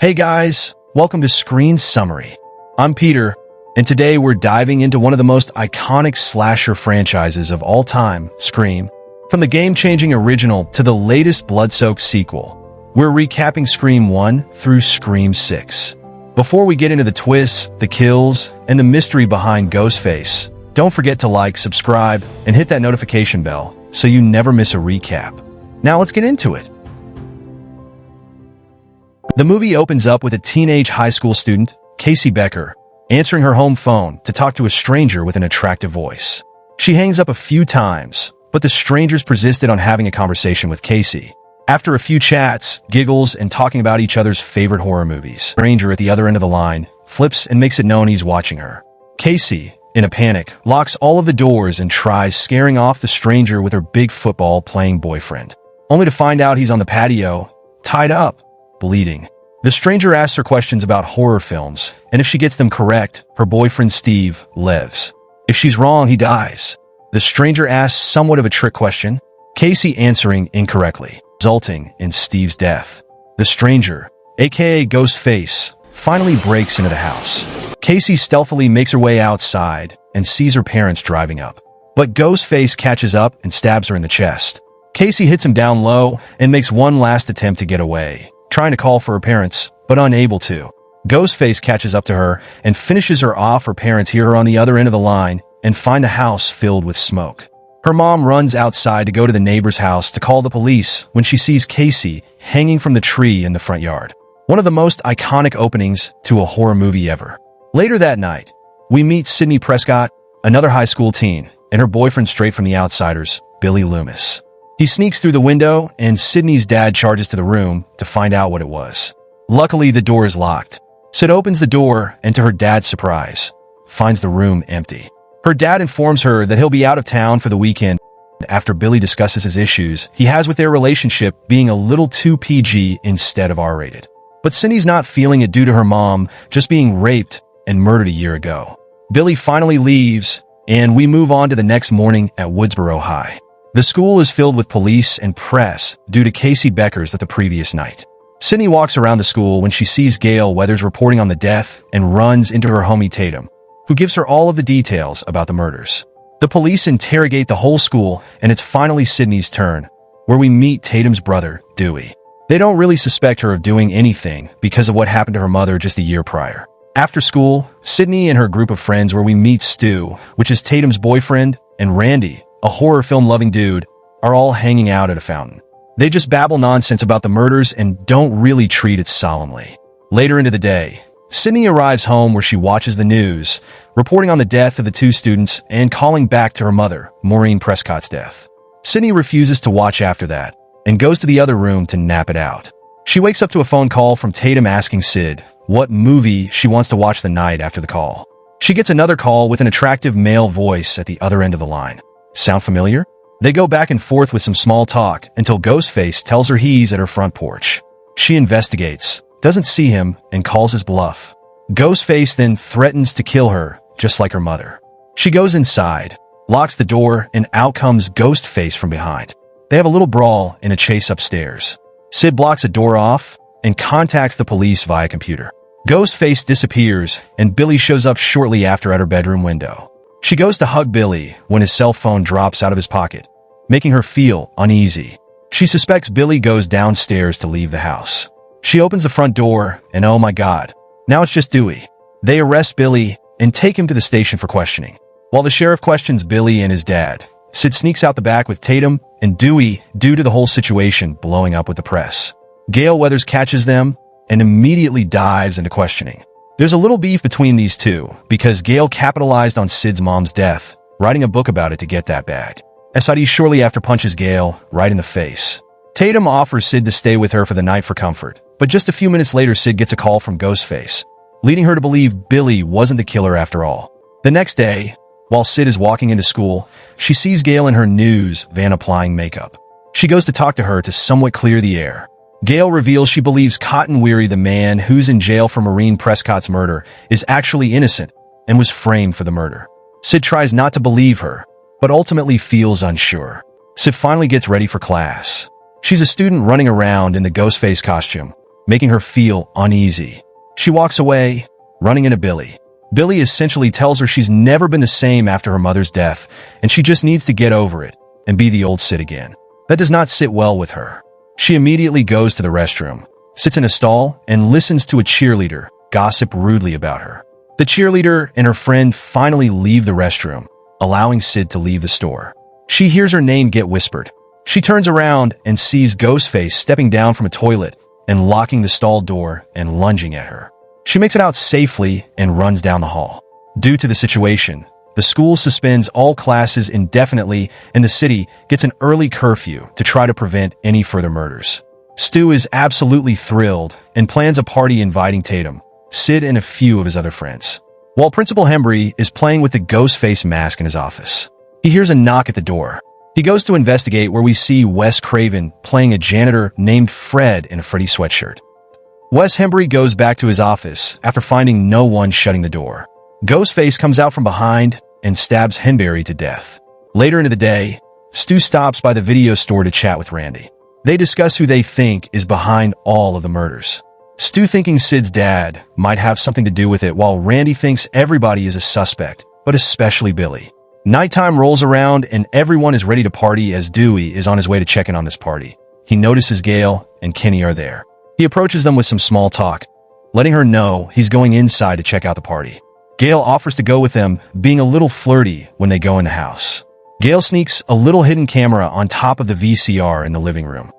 Hey guys, welcome to Screen Summary. I'm Peter, and today we're diving into one of the most iconic slasher franchises of all time, Scream. From the game-changing original to the latest blood-soaked sequel, we're recapping Scream 1 through Scream 6. Before we get into the twists, the kills, and the mystery behind Ghostface, don't forget to like, subscribe, and hit that notification bell so you never miss a recap. Now let's get into it. The movie opens up with a teenage high school student, Casey Becker, answering her home phone to talk to a stranger with an attractive voice. She hangs up a few times, but the strangers persisted on having a conversation with Casey. After a few chats, giggles, and talking about each other's favorite horror movies, the stranger at the other end of the line flips and makes it known he's watching her. Casey, in a panic, locks all of the doors and tries scaring off the stranger with her big football-playing boyfriend, only to find out he's on the patio, tied up, bleeding. The stranger asks her questions about horror films, and if she gets them correct, her boyfriend Steve lives. If she's wrong, he dies. The stranger asks somewhat of a trick question, Casey answering incorrectly, resulting in Steve's death. The stranger, aka Ghostface, finally breaks into the house. Casey stealthily makes her way outside and sees her parents driving up. But Ghostface catches up and stabs her in the chest. Casey hits him down low and makes one last attempt to get away, trying to call for her parents, but unable to. Ghostface catches up to her and finishes her off. Her parents hear her on the other end of the line and find the house filled with smoke. Her mom runs outside to go to the neighbor's house to call the police when she sees Casey hanging from the tree in the front yard. One of the most iconic openings to a horror movie ever. Later that night, we meet Sydney Prescott, another high school teen, and her boyfriend straight from The Outsiders, Billy Loomis. He sneaks through the window, and Sydney's dad charges to the room to find out what it was. Luckily, the door is locked. Sid opens the door, and to her dad's surprise, finds the room empty. Her dad informs her that he'll be out of town for the weekend after Billy discusses his issues he has with their relationship being a little too PG instead of R-rated. But Sydney's not feeling it due to her mom just being raped and murdered a year ago. Billy finally leaves, and we move on to the next morning at Woodsboro High. The school is filled with police and press due to Casey Becker's the previous night. Sydney walks around the school when she sees Gail Weathers reporting on the death and runs into her homie Tatum, who gives her all of the details about the murders. The police interrogate the whole school, and it's finally Sydney's turn, where we meet Tatum's brother, Dewey. They don't really suspect her of doing anything because of what happened to her mother just a year prior. After school, Sydney and her group of friends, where we meet Stu, which is Tatum's boyfriend, and Randy, a horror film-loving dude, are all hanging out at a fountain. They just babble nonsense about the murders and don't really treat it solemnly. Later into the day, Sydney arrives home where she watches the news, reporting on the death of the two students and calling back to her mother, Maureen Prescott's death. Sydney refuses to watch after that and goes to the other room to nap it out. She wakes up to a phone call from Tatum asking Sid what movie she wants to watch the night after the call. She gets another call with an attractive male voice at the other end of the line. Sound familiar? They go back and forth with some small talk until Ghostface tells her he's at her front porch. She investigates, doesn't see him, and calls his bluff. Ghostface then threatens to kill her, just like her mother. She goes inside, locks the door, and out comes Ghostface from behind. They have a little brawl in a chase upstairs. Sid blocks a door off and contacts the police via computer. Ghostface disappears, and Billy shows up shortly after at her bedroom window. She goes to hug Billy when his cell phone drops out of his pocket, making her feel uneasy. She suspects Billy goes downstairs to leave the house. She opens the front door, and oh my god, now it's just Dewey. They arrest Billy and take him to the station for questioning. While the sheriff questions Billy and his dad, Sid sneaks out the back with Tatum and Dewey due to the whole situation blowing up with the press. Gail Weathers catches them and immediately dives into questioning. There's a little beef between these two because Gail capitalized on Sid's mom's death, writing a book about it to get that bag. SID shortly after punches Gail right in the face. Tatum offers Sid to stay with her for the night for comfort, but just a few minutes later Sid gets a call from Ghostface, leading her to believe Billy wasn't the killer after all. The next day, while Sid is walking into school, she sees Gail in her news van applying makeup. She goes to talk to her to somewhat clear the air. Gail reveals she believes Cotton Weary, the man who's in jail for Maureen Prescott's murder, is actually innocent and was framed for the murder. Sid tries not to believe her, but ultimately feels unsure. Sid finally gets ready for class. She's a student running around in the Ghostface costume, making her feel uneasy. She walks away, running into Billy. Billy essentially tells her she's never been the same after her mother's death, and she just needs to get over it and be the old Sid again. That does not sit well with her. She immediately goes to the restroom, sits in a stall, and listens to a cheerleader gossip rudely about her. The cheerleader and her friend finally leave the restroom, allowing Sid to leave the store. She hears her name get whispered. She turns around and sees Ghostface stepping down from a toilet and locking the stall door and lunging at her. She makes it out safely and runs down the hall. Due to the situation, the school suspends all classes indefinitely, and the city gets an early curfew to try to prevent any further murders. Stu is absolutely thrilled and plans a party inviting Tatum, Sid, and a few of his other friends. While Principal Hembry is playing with the Ghostface mask in his office, he hears a knock at the door. He goes to investigate, where we see Wes Craven playing a janitor named Fred in a Freddy sweatshirt. Wes Hembry goes back to his office after finding no one shutting the door. Ghostface comes out from behind and stabs Henberry to death. Later into the day, Stu stops by the video store to chat with Randy. They discuss who they think is behind all of the murders. Stu thinking Sid's dad might have something to do with it, while Randy thinks everybody is a suspect, but especially Billy. Nighttime rolls around and everyone is ready to party as Dewey is on his way to check in on this party. He notices Gail and Kenny are there. He approaches them with some small talk, letting her know he's going inside to check out the party. Gail offers to go with them, being a little flirty when they go in the house. Gail sneaks a little hidden camera on top of the VCR in the living room.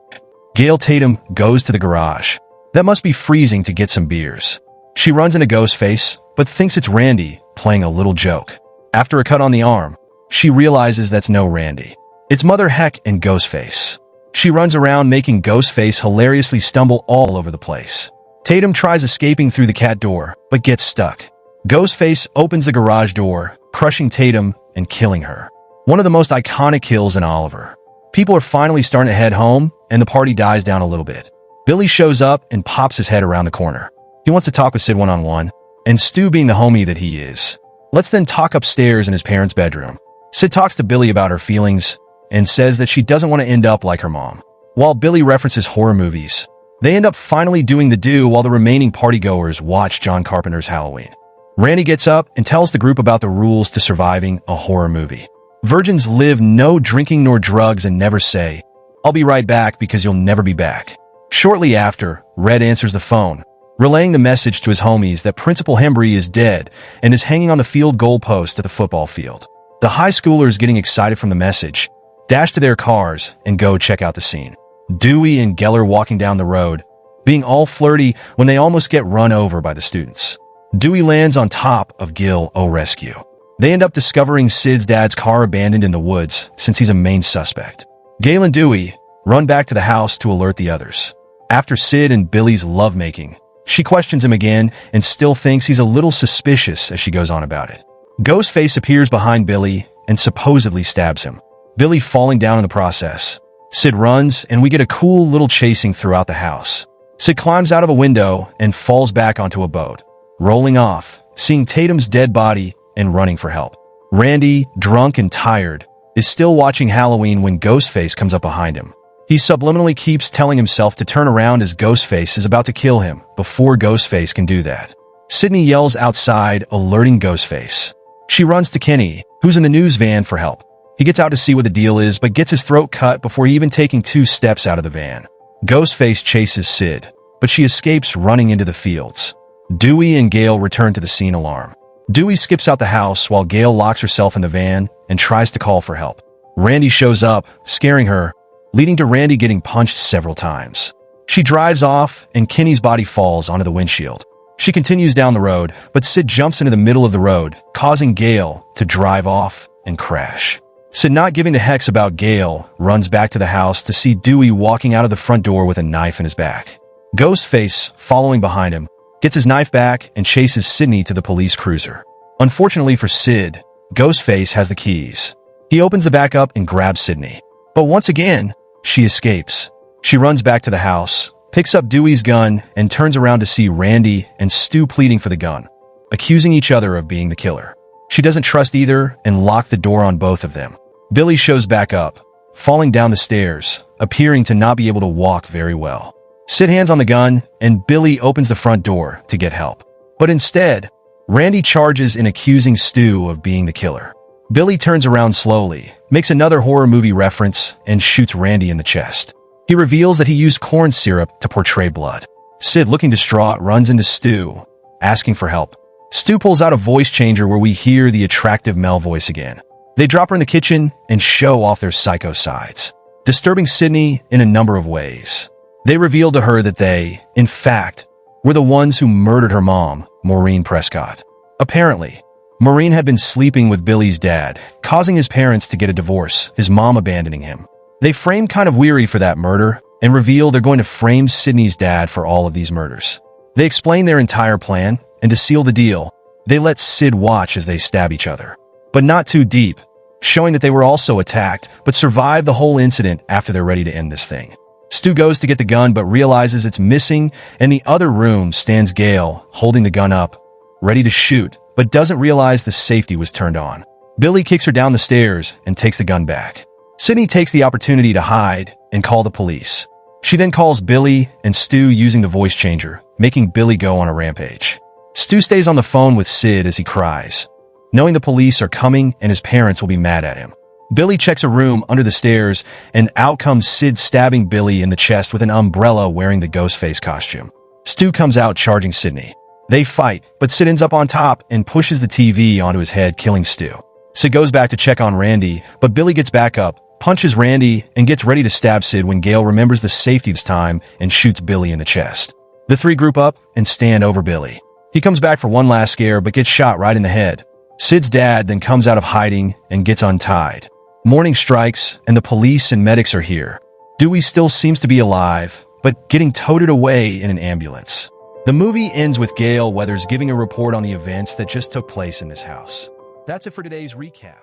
Gail Tatum goes to the garage. That must be freezing to get some beers. She runs into Ghostface, but thinks it's Randy playing a little joke. After a cut on the arm, she realizes that's no Randy. It's Mother Heck and Ghostface. She runs around, making Ghostface hilariously stumble all over the place. Tatum tries escaping through the cat door, but gets stuck. Ghostface opens the garage door, crushing Tatum and killing her. One of the most iconic kills in Oliver. People are finally starting to head home, and the party dies down a little bit. Billy shows up and pops his head around the corner. He wants to talk with Sid one-on-one, and Stu, being the homie that he is, let's then talk upstairs in his parents' bedroom. Sid talks to Billy about her feelings and says that she doesn't want to end up like her mom. While Billy references horror movies, they end up finally doing the do while the remaining partygoers watch John Carpenter's Halloween. Randy gets up and tells the group about the rules to surviving a horror movie. Virgins live no drinking nor drugs and never say, "I'll be right back," because you'll never be back. Shortly after, Red answers the phone, relaying the message to his homies that Principal Hembry is dead and is hanging on the field goal post at the football field. The high schoolers, getting excited from the message, dash to their cars and go check out the scene. Dewey and Geller walking down the road, being all flirty when they almost get run over by the students. Dewey lands on top of Gil O'Rescue. They end up discovering Sid's dad's car abandoned in the woods, since he's a main suspect. Gail and Dewey run back to the house to alert the others. After Sid and Billy's lovemaking, she questions him again and still thinks he's a little suspicious as she goes on about it. Ghostface appears behind Billy and supposedly stabs him, Billy falling down in the process. Sid runs, and we get a cool little chasing throughout the house. Sid climbs out of a window and falls back onto a boat, rolling off, seeing Tatum's dead body and running for help. Randy, drunk and tired, is still watching Halloween when Ghostface comes up behind him. He subliminally keeps telling himself to turn around as Ghostface is about to kill him before Ghostface can do that. Sydney yells outside, alerting Ghostface. She runs to Kenny, who's in the news van, for help. He gets out to see what the deal is, but gets his throat cut before even taking 2 steps out of the van. Ghostface chases Sid, but she escapes running into the fields. Dewey and Gail return to the scene alarm. Dewey skips out the house while Gail locks herself in the van and tries to call for help. Randy shows up, scaring her, leading to Randy getting punched several times. She drives off, and Kenny's body falls onto the windshield. She continues down the road, but Sid jumps into the middle of the road, causing Gail to drive off and crash. Sid, not giving a hex about Gail, runs back to the house to see Dewey walking out of the front door with a knife in his back. Ghostface, following behind him, gets his knife back and chases Sydney to the police cruiser. Unfortunately for Sid, Ghostface has the keys. He opens the back up and grabs Sydney. But once again, she escapes. She runs back to the house, picks up Dewey's gun, and turns around to see Randy and Stu pleading for the gun, accusing each other of being the killer. She doesn't trust either and locks the door on both of them. Billy shows back up, falling down the stairs, appearing to not be able to walk very well. Sid hands on the gun, and Billy opens the front door to get help. But instead, Randy charges in accusing Stu of being the killer. Billy turns around slowly, makes another horror movie reference, and shoots Randy in the chest. He reveals that he used corn syrup to portray blood. Sid, looking distraught, runs into Stu, asking for help. Stu pulls out a voice changer where we hear the attractive Mel voice again. They drop her in the kitchen and show off their psycho sides, disturbing Sydney in a number of ways. They reveal to her that they, in fact, were the ones who murdered her mom, Maureen Prescott. Apparently, Maureen had been sleeping with Billy's dad, causing his parents to get a divorce, his mom abandoning him. They frame kind of weary for that murder and reveal they're going to frame Sydney's dad for all of these murders. They explain their entire plan, and to seal the deal, they let Sid watch as they stab each other. But not too deep, showing that they were also attacked, but survived the whole incident after they're ready to end this thing. Stu goes to get the gun but realizes it's missing, and in the other room stands Gail, holding the gun up, ready to shoot, but doesn't realize the safety was turned on. Billy kicks her down the stairs and takes the gun back. Sydney takes the opportunity to hide and call the police. She then calls Billy and Stu using the voice changer, making Billy go on a rampage. Stu stays on the phone with Sid as he cries, knowing the police are coming and his parents will be mad at him. Billy checks a room under the stairs, and out comes Sid stabbing Billy in the chest with an umbrella wearing the Ghostface costume. Stu comes out charging Sydney. They fight, but Sid ends up on top and pushes the TV onto his head, killing Stu. Sid goes back to check on Randy, but Billy gets back up, punches Randy, and gets ready to stab Sid when Gail remembers the safety this time and shoots Billy in the chest. The three group up and stand over Billy. He comes back for one last scare but gets shot right in the head. Sid's dad then comes out of hiding and gets untied. Morning strikes, and the police and medics are here. Dewey still seems to be alive, but getting toted away in an ambulance. The movie ends with Gail Weathers giving a report on the events that just took place in this house. That's it for today's recap.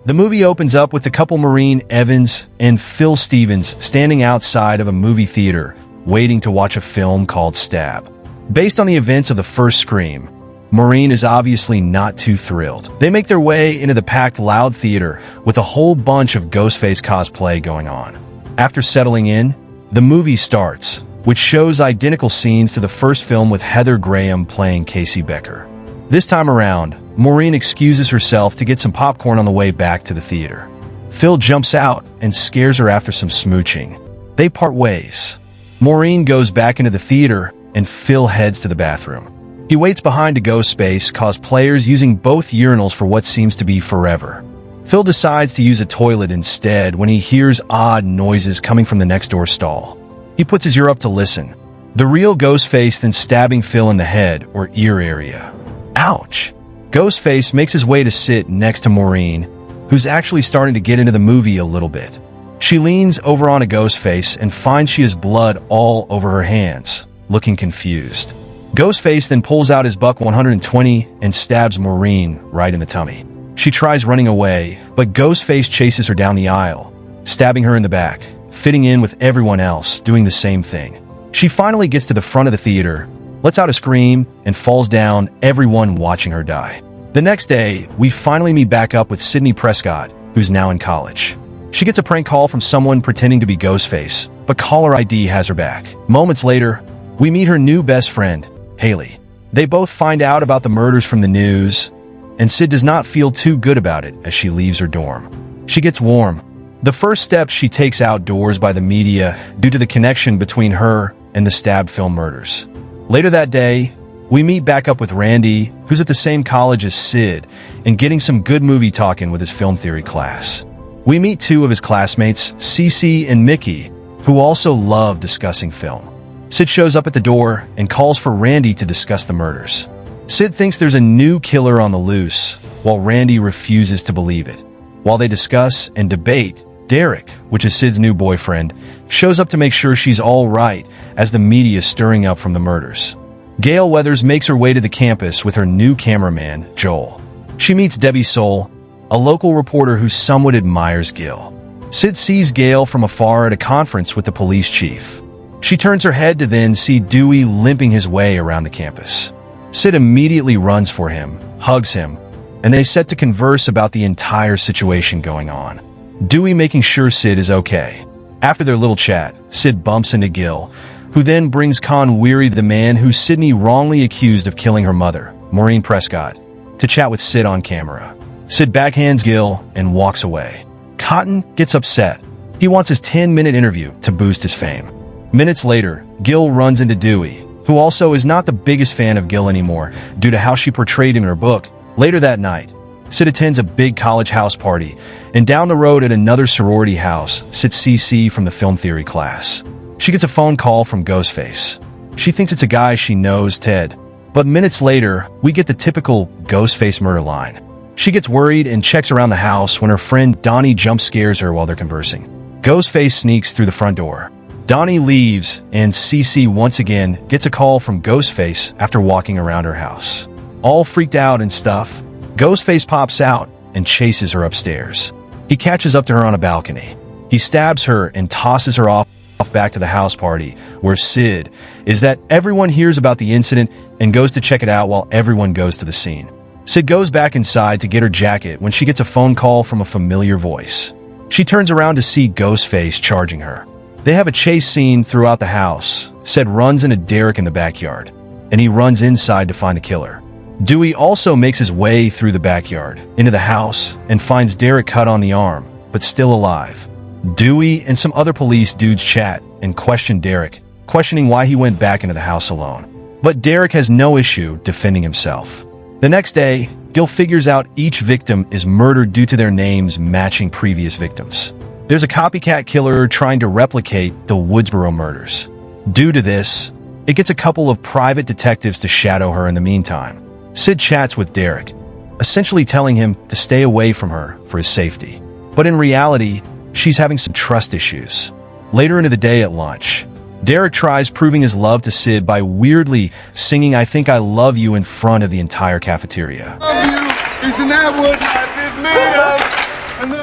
The movie opens up with the couple Maureen Evans and Phil Stevens standing outside of a movie theater, waiting to watch a film called Stab. Based on the events of the first Scream, Maureen is obviously not too thrilled. They make their way into the packed Loud Theater with a whole bunch of Ghostface cosplay going on. After settling in, the movie starts, which shows identical scenes to the first film with Heather Graham playing Casey Becker. This time around, Maureen excuses herself to get some popcorn on the way back to the theater. Phil jumps out and scares her after some smooching. They part ways. Maureen goes back into the theater, and Phil heads to the bathroom. He waits behind a Ghostface cosplayers using both urinals for what seems to be forever. Phil decides to use a toilet instead when he hears odd noises coming from the next door stall. He puts his ear up to listen. The real Ghostface then stabbing Phil in the head or ear area. Ouch! Ghostface makes his way to sit next to Maureen, who's actually starting to get into the movie a little bit. She leans over on a Ghostface and finds she has blood all over her hands, looking confused. Ghostface then pulls out his buck 120 and stabs Maureen right in the tummy. She tries running away, but Ghostface chases her down the aisle, stabbing her in the back, fitting in with everyone else doing the same thing. She finally gets to the front of the theater, lets out a scream, and falls down, everyone watching her die. The next day, we finally meet back up with Sydney Prescott, who's now in college. She gets a prank call from someone pretending to be Ghostface, but caller ID has her back. Moments later, we meet her new best friend, Haley. They both find out about the murders from the news, and Sid does not feel too good about it as she leaves her dorm. She gets warm. The first step she takes outdoors by the media due to the connection between her and the stabbed film murders. Later that day, we meet back up with Randy, who's at the same college as Sid, and getting some good movie talking with his film theory class. We meet two of his classmates, Cece and Mickey, who also love discussing film. Sid shows up at the door and calls for Randy to discuss the murders. Sid thinks there's a new killer on the loose, while Randy refuses to believe it. While they discuss and debate, Derek, which is Sid's new boyfriend, shows up to make sure she's all right as the media is stirring up from the murders. Gail Weathers makes her way to the campus with her new cameraman, Joel. She meets Debbie Soul, a local reporter who somewhat admires Gil. Sid sees Gail from afar at a conference with the police chief. She turns her head to then see Dewey limping his way around the campus. Sid immediately runs for him, hugs him, and they set to converse about the entire situation going on. Dewey making sure Sid is okay. After their little chat, Sid bumps into Gil, who then brings Con Weary, the man who Sydney wrongly accused of killing her mother, Maureen Prescott, to chat with Sid on camera. Sid backhands Gil and walks away. Cotton gets upset. He wants his 10-minute interview to boost his fame. Minutes later, Gil runs into Dewey, who also is not the biggest fan of Gil anymore due to how she portrayed him in her book. Later that night, Sid attends a big college house party, and down the road at another sorority house sits CC from the film theory class. She gets a phone call from Ghostface. She thinks it's a guy she knows, Ted. But minutes later, we get the typical Ghostface murder line. She gets worried and checks around the house when her friend Donnie jump scares her while they're conversing. Ghostface sneaks through the front door. Donnie leaves, and CC once again gets a call from Ghostface after walking around her house. All freaked out and stuff, Ghostface pops out and chases her upstairs. He catches up to her on a balcony. He stabs her and tosses her off back to the house party, where Sid is. That everyone hears about the incident and goes to check it out while everyone goes to the scene. Sid goes back inside to get her jacket when she gets a phone call from a familiar voice. She turns around to see Ghostface charging her. They have a chase scene throughout the house. Sid runs into Derek in the backyard, and he runs inside to find the killer. Dewey also makes his way through the backyard, into the house, and finds Derek cut on the arm, but still alive. Dewey and some other police dudes chat and question Derek, questioning why he went back into the house alone. But Derek has no issue defending himself. The next day, Gil figures out each victim is murdered due to their names matching previous victims. There's a copycat killer trying to replicate the Woodsboro murders. Due to this, it gets a couple of private detectives to shadow her in the meantime. Sid chats with Derek, essentially telling him to stay away from her for his safety. But in reality, she's having some trust issues. Later into the day at lunch, Derek tries proving his love to Sid by weirdly singing "I Think I Love You" in front of the entire cafeteria.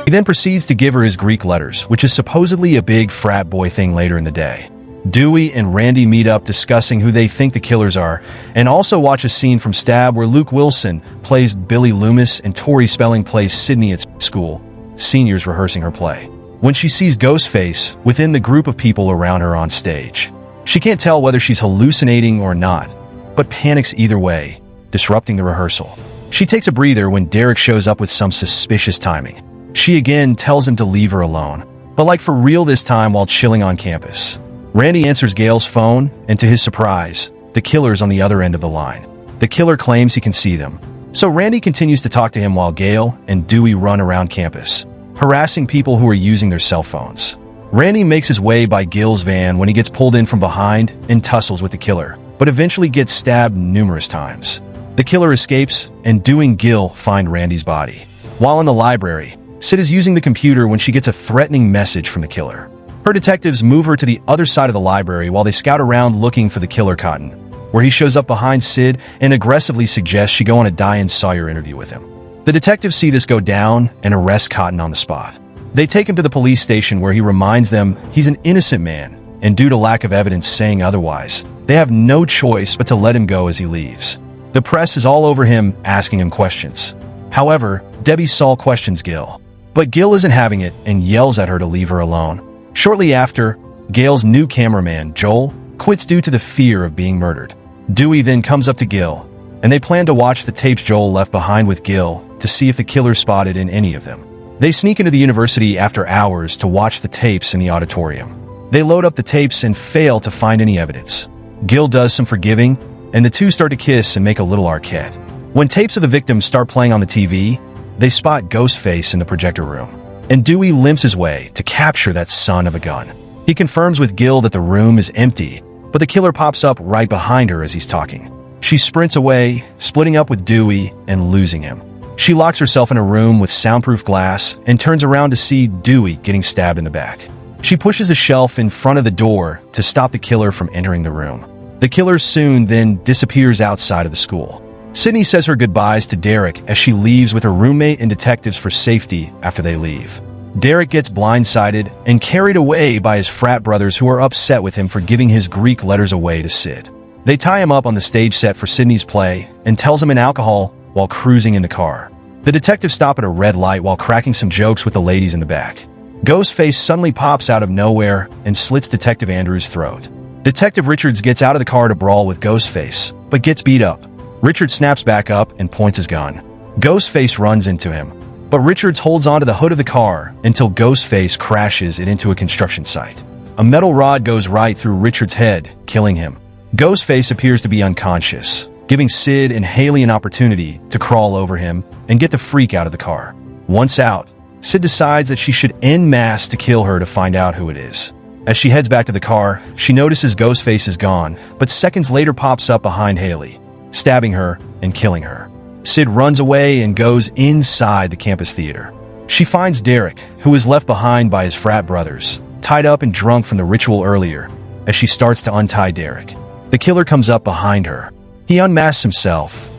He then proceeds to give her his Greek letters, which is supposedly a big frat boy thing later in the day. Dewey and Randy meet up discussing who they think the killers are, and also watch a scene from Stab where Luke Wilson plays Billy Loomis and Tori Spelling plays Sydney at school, seniors rehearsing her play. When she sees Ghostface within the group of people around her on stage, she can't tell whether she's hallucinating or not, but panics either way, disrupting the rehearsal. She takes a breather when Derek shows up with some suspicious timing. She again tells him to leave her alone, but like for real this time while chilling on campus. Randy answers Gail's phone, and to his surprise, the killer's on the other end of the line. The killer claims he can see them, so Randy continues to talk to him while Gail and Dewey run around campus, harassing people who are using their cell phones. Randy makes his way by Gil's van when he gets pulled in from behind and tussles with the killer, but eventually gets stabbed numerous times. The killer escapes, and Dewey and Gil find Randy's body. While in the library, Sid is using the computer when she gets a threatening message from the killer. Her detectives move her to the other side of the library while they scout around looking for the killer Cotton, where he shows up behind Sid and aggressively suggests she go on a Diane Sawyer interview with him. The detectives see this go down and arrest Cotton on the spot. They take him to the police station where he reminds them he's an innocent man, and due to lack of evidence saying otherwise, they have no choice but to let him go as he leaves. The press is all over him, asking him questions. However, Debbie Saul questions Gil, but Gil isn't having it and yells at her to leave her alone. Shortly after, Gail's new cameraman, Joel, quits due to the fear of being murdered. Dewey then comes up to Gil, and they plan to watch the tapes Joel left behind with Gil to see if the killer spotted in any of them. They sneak into the university after hours to watch the tapes in the auditorium. They load up the tapes and fail to find any evidence. Gil does some forgiving, and the two start to kiss and make a little arcade. When tapes of the victims start playing on the TV, they spot Ghostface in the projector room, and Dewey limps his way to capture that son of a gun. He confirms with Gil that the room is empty, but the killer pops up right behind her as he's talking. She sprints away, splitting up with Dewey and losing him. She locks herself in a room with soundproof glass and turns around to see Dewey getting stabbed in the back. She pushes a shelf in front of the door to stop the killer from entering the room. The killer soon then disappears outside of the school. Sydney says her goodbyes to Derek as she leaves with her roommate and detectives for safety after they leave. Derek gets blindsided and carried away by his frat brothers who are upset with him for giving his Greek letters away to Sid. They tie him up on the stage set for Sydney's play and tells him in alcohol while cruising in the car. The detectives stop at a red light while cracking some jokes with the ladies in the back. Ghostface suddenly pops out of nowhere and slits Detective Andrews' throat. Detective Richards gets out of the car to brawl with Ghostface, but gets beat up. Richards snaps back up and points his gun. Ghostface runs into him, but Richards holds onto the hood of the car until Ghostface crashes it into a construction site. A metal rod goes right through Richards' head, killing him. Ghostface appears to be unconscious, giving Sid and Haley an opportunity to crawl over him and get the freak out of the car. Once out, Sid decides that she should en masse to kill her to find out who it is. As she heads back to the car, she notices Ghostface is gone, but seconds later pops up behind Haley, stabbing her and killing her. Sid runs away and goes inside the campus theater. She finds Derek, who was left behind by his frat brothers, tied up and drunk from the ritual earlier. As she starts to untie Derek, the killer comes up behind her. He unmasks himself.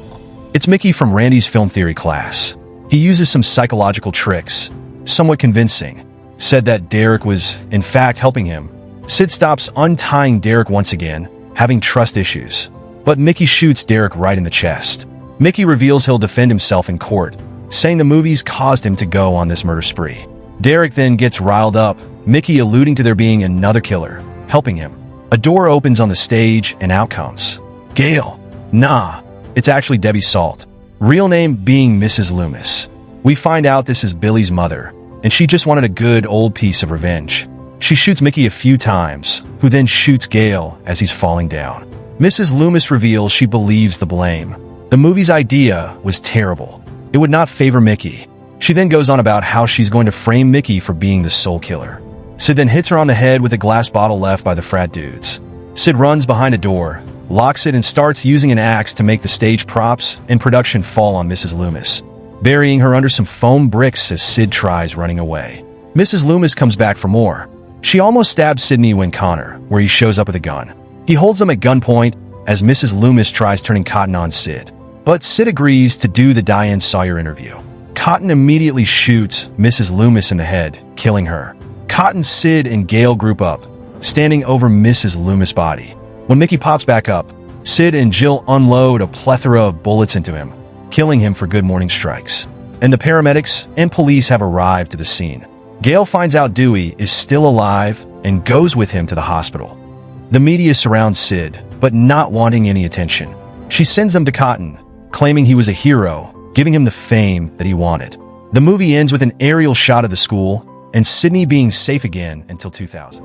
It's Mickey from Randy's film theory class. He uses some psychological tricks, somewhat convincing, said that Derek was, in fact, helping him. Sid stops untying Derek once again, having trust issues, but Mickey shoots Derek right in the chest. Mickey reveals he'll defend himself in court, saying the movies caused him to go on this murder spree. Derek then gets riled up, Mickey alluding to there being another killer, helping him. A door opens on the stage and out comes Gail. Nah, it's actually Debbie Salt, real name being Mrs. Loomis. We find out this is Billy's mother, and she just wanted a good old piece of revenge. She shoots Mickey a few times, who then shoots Gail as he's falling down. Mrs. Loomis reveals she believes the blame. The movie's idea was terrible. It would not favor Mickey. She then goes on about how she's going to frame Mickey for being the soul killer. Sid then hits her on the head with a glass bottle left by the frat dudes. Sid runs behind a door, locks it, and starts using an axe to make the stage props and production fall on Mrs. Loomis, burying her under some foam bricks as Sid tries running away. Mrs. Loomis comes back for more. She almost stabs Sidney when Connor, where he shows up with a gun. He holds them at gunpoint as Mrs. Loomis tries turning Cotton on Sid, but Sid agrees to do the Diane Sawyer interview. Cotton immediately shoots Mrs. Loomis in the head, killing her. Cotton, Sid, and Gail group up, standing over Mrs. Loomis' body. When Mickey pops back up, Sid and Jill unload a plethora of bullets into him, killing him for good morning strikes. And the paramedics and police have arrived to the scene. Gail finds out Dewey is still alive and goes with him to the hospital. The media surrounds Sid, but not wanting any attention. She sends them to Cotton, claiming he was a hero, giving him the fame that he wanted. The movie ends with an aerial shot of the school and Sydney being safe again until 2000.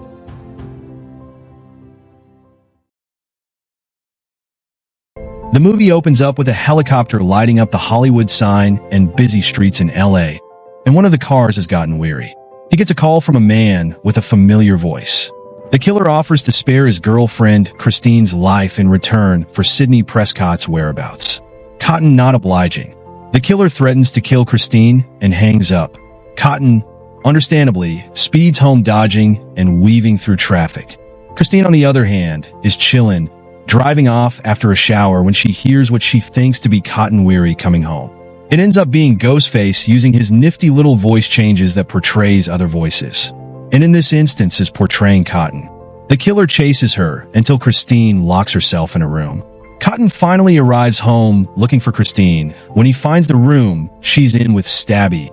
The movie opens up with a helicopter lighting up the Hollywood sign and busy streets in LA, and one of the cars has gotten weary. He gets a call from a man with a familiar voice. The killer offers to spare his girlfriend Christine's life in return for Sidney Prescott's whereabouts. Cotton not obliging. The killer threatens to kill Christine and hangs up. Cotton, understandably, speeds home dodging and weaving through traffic. Christine, on the other hand, is chillin', driving off after a shower when she hears what she thinks to be Cotton Weary coming home. It ends up being Ghostface using his nifty little voice changes that portrays other voices, and in this instance is portraying Cotton. The killer chases her until Christine locks herself in a room. Cotton finally arrives home looking for Christine. When he finds the room she's in with stabby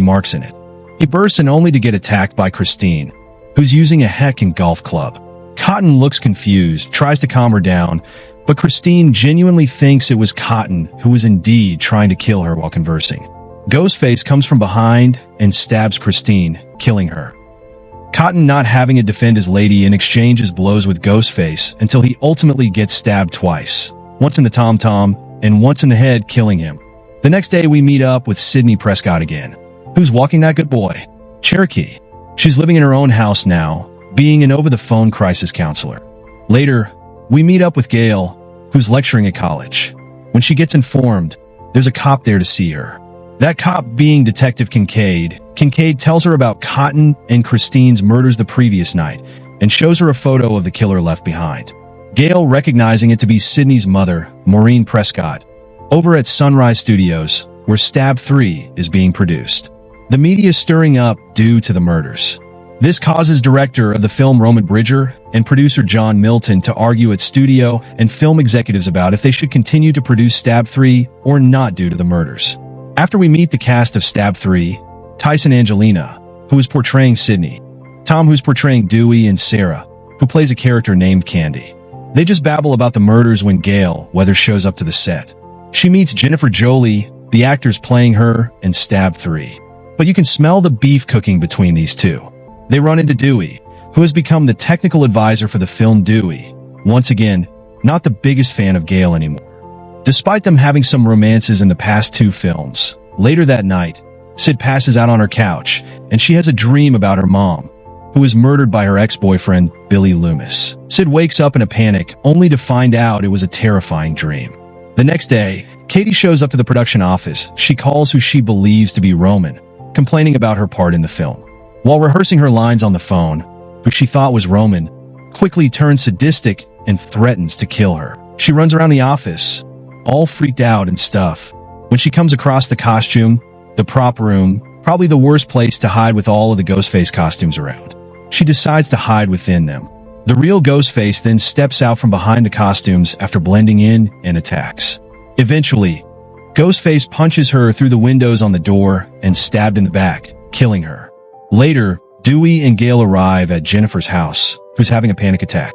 marks in it, he bursts in only to get attacked by Christine, who's using a heckin' golf club. Cotton looks confused, tries to calm her down, but Christine genuinely thinks it was Cotton who was indeed trying to kill her while conversing. Ghostface comes from behind and stabs Christine, killing her. Cotton not having to defend his lady and exchanges blows with Ghostface until he ultimately gets stabbed twice, once in the tom-tom and once in the head, killing him. The next day we meet up with Sidney Prescott again. Who's walking that good boy? Cherokee. She's living in her own house now, being an over-the-phone crisis counselor. Later, we meet up with Gail, who's lecturing at college. When she gets informed, there's a cop there to see her. That cop being Detective Kincaid. Kincaid tells her about Cotton and Christine's murders the previous night and shows her a photo of the killer left behind. Gail, recognizing it to be Sidney's mother, Maureen Prescott, over at Sunrise Studios, where Stab 3 is being produced. The media is stirring up due to the murders. This causes director of the film Roman Bridger and producer John Milton to argue at studio and film executives about if they should continue to produce Stab 3 or not due to the murders. After we meet the cast of Stab 3, Tyson Angelina, who is portraying Sydney, Tom, who's portraying Dewey, and Sarah, who plays a character named Candy. They just babble about the murders when Gail Weathers shows up to the set. She meets Jennifer Jolie, the actors playing her in Stab 3. But you can smell the beef cooking between these two. They run into Dewey, who has become the technical advisor for the film Dewey. Once again, not the biggest fan of Gail anymore. Despite them having some romances in the past 2 films, later that night, Sid passes out on her couch, and she has a dream about her mom, who was murdered by her ex-boyfriend, Billy Loomis. Sid wakes up in a panic, only to find out it was a terrifying dream. The next day, Katie shows up to the production office. She calls who she believes to be Roman, complaining about her part in the film. While rehearsing her lines on the phone, who she thought was Roman, quickly turns sadistic and threatens to kill her. She runs around the office, all freaked out and stuff. When she comes across the costume, the prop room, probably the worst place to hide with all of the Ghostface costumes around, she decides to hide within them. The real Ghostface then steps out from behind the costumes after blending in and attacks. Eventually, Ghostface punches her through the windows on the door and stabbed in the back, killing her. Later, Dewey and Gail arrive at Jennifer's house, who's having a panic attack.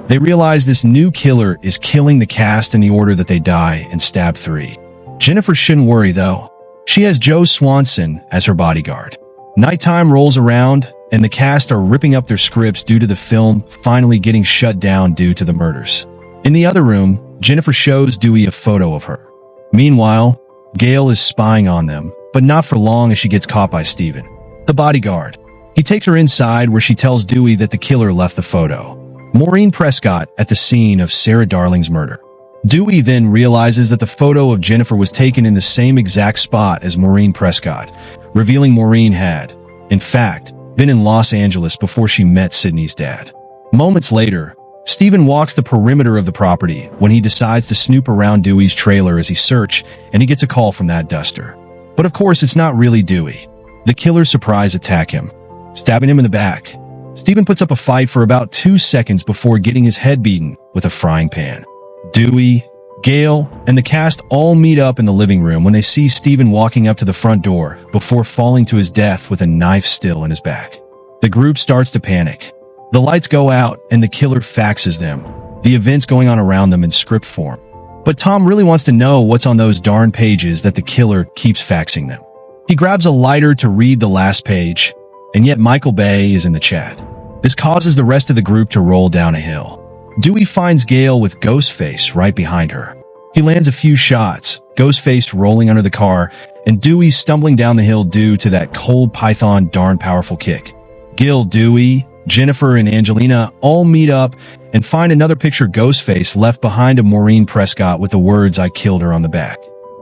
They realize this new killer is killing the cast in the order that they die in Stab 3. Jennifer shouldn't worry, though. She has Joe Swanson as her bodyguard. Nighttime rolls around, and the cast are ripping up their scripts due to the film finally getting shut down due to the murders. In the other room, Jennifer shows Dewey a photo of her. Meanwhile, Gail is spying on them, but not for long as she gets caught by Steven, the bodyguard. He takes her inside where she tells Dewey that the killer left the photo, Maureen Prescott, at the scene of Sarah Darling's murder. Dewey then realizes that the photo of Jennifer was taken in the same exact spot as Maureen Prescott, revealing Maureen had, in fact, been in Los Angeles before she met Sydney's dad. Moments later, Steven walks the perimeter of the property when he decides to snoop around Dewey's trailer as he searches, and he gets a call from that duster. But of course, it's not really Dewey. The killers surprise attack him, stabbing him in the back. Steven puts up a fight for about 2 seconds before getting his head beaten with a frying pan. Dewey, Gail, and the cast all meet up in the living room when they see Steven walking up to the front door before falling to his death with a knife still in his back. The group starts to panic. The lights go out and the killer faxes them, the events going on around them in script form. But Tom really wants to know what's on those darn pages that the killer keeps faxing them. He grabs a lighter to read the last page, and yet Michael Bay is in the chat. This causes the rest of the group to roll down a hill. Dewey finds Gail with Ghostface right behind her. He lands a few shots, Ghostface rolling under the car, and Dewey stumbling down the hill due to that cold python darn powerful kick. Gil, Dewey, Jennifer, and Angelina all meet up and find another picture Ghostface left behind of Maureen Prescott with the words "I killed her" on the back.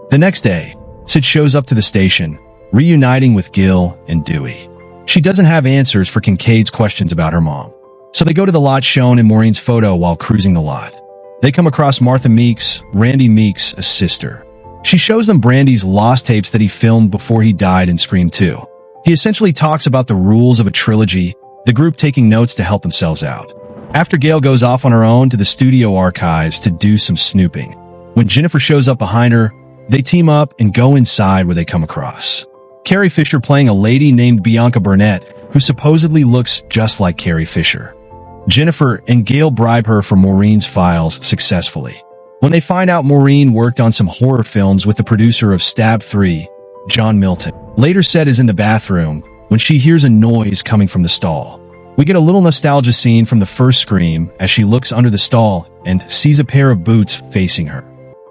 The next day, Sid shows up to the station, reuniting with Gil and Dewey. She doesn't have answers for Kincaid's questions about her mom, so they go to the lot shown in Maureen's photo while cruising the lot. They come across Martha Meeks, Randy Meeks' sister. She shows them Brandy's lost tapes that he filmed before he died in Scream 2. He essentially talks about the rules of a trilogy, the group taking notes to help themselves out. After Gail goes off on her own to the studio archives to do some snooping, when Jennifer shows up behind her, they team up and go inside where they come across Carrie Fisher playing a lady named Bianca Burnett, who supposedly looks just like Carrie Fisher. Jennifer and Gail bribe her for Maureen's files successfully. When they find out Maureen worked on some horror films with the producer of Stab 3, John Milton. Later said is in the bathroom when she hears a noise coming from the stall. We get a little nostalgia scene from the first Scream as she looks under the stall and sees a pair of boots facing her.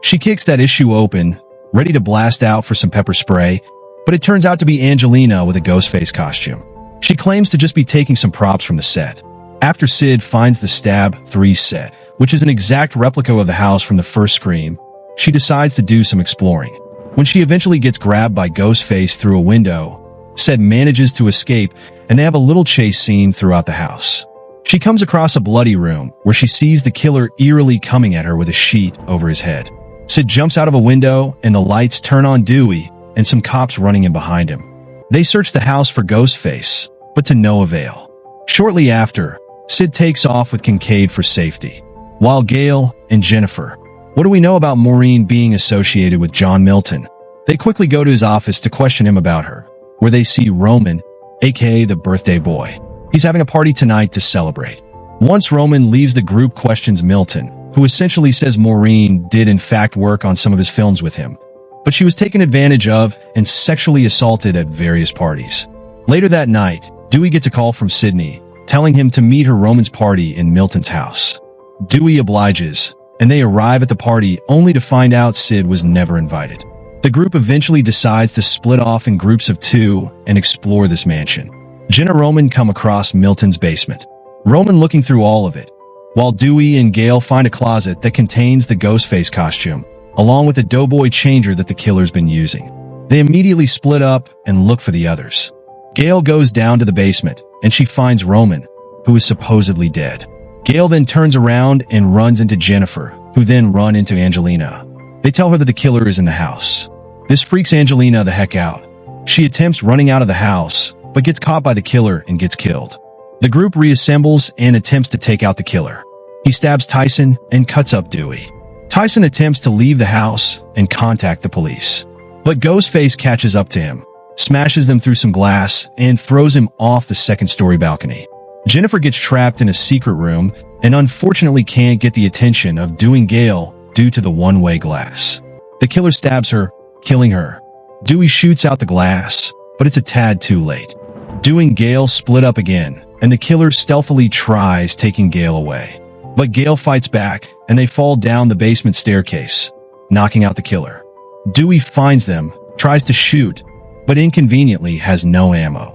She kicks that issue open, ready to blast out for some pepper spray, but it turns out to be Angelina with a Ghostface costume. She claims to just be taking some props from the set. After Sid finds the Stab 3 set, which is an exact replica of the house from the first Scream, she decides to do some exploring. When she eventually gets grabbed by Ghostface through a window, Sid manages to escape and they have a little chase scene throughout the house. She comes across a bloody room where she sees the killer eerily coming at her with a sheet over his head. Sid jumps out of a window and the lights turn on Dewey and some cops running in behind him. They search the house for Ghostface, but to no avail. Shortly after, Sid takes off with Kincaid for safety. While Gail and Jennifer, what do we know about Maureen being associated with John Milton? They quickly go to his office to question him about her, where they see Roman, aka the birthday boy. He's having a party tonight to celebrate. Once Roman leaves, the group questions Milton, who essentially says Maureen did in fact work on some of his films with him, but she was taken advantage of and sexually assaulted at various parties. Later that night, Dewey gets a call from Sydney, telling him to meet her Roman's party in Milton's house. Dewey obliges, and they arrive at the party only to find out Sid was never invited. The group eventually decides to split off in groups of 2 and explore this mansion. Jen and Roman come across Milton's basement, Roman looking through all of it, while Dewey and Gail find a closet that contains the Ghostface costume, along with a doughboy changer that the killer's been using. They immediately split up and look for the others. Gail goes down to the basement, and she finds Roman, who is supposedly dead. Gail then turns around and runs into Jennifer, who then runs into Angelina. They tell her that the killer is in the house. This freaks Angelina the heck out. She attempts running out of the house, but gets caught by the killer and gets killed. The group reassembles and attempts to take out the killer. He stabs Tyson and cuts up Dewey. Tyson attempts to leave the house and contact the police, but Ghostface catches up to him, smashes them through some glass, and throws him off the second-story balcony. Jennifer gets trapped in a secret room and unfortunately can't get the attention of Dewey and Gail due to the one-way glass. The killer stabs her, killing her. Dewey shoots out the glass, but it's a tad too late. Dewey and Gail split up again, and the killer stealthily tries taking Gail away. But Gail fights back, and they fall down the basement staircase, knocking out the killer. Dewey finds them, tries to shoot, but inconveniently has no ammo.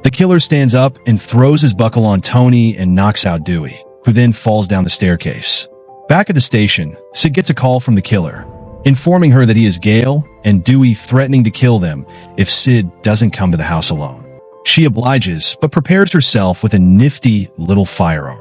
The killer stands up and throws his buckle on Tony and knocks out Dewey, who then falls down the staircase. Back at the station, Sid gets a call from the killer, informing her that he is Gail and Dewey threatening to kill them if Sid doesn't come to the house alone. She obliges, but prepares herself with a nifty little firearm.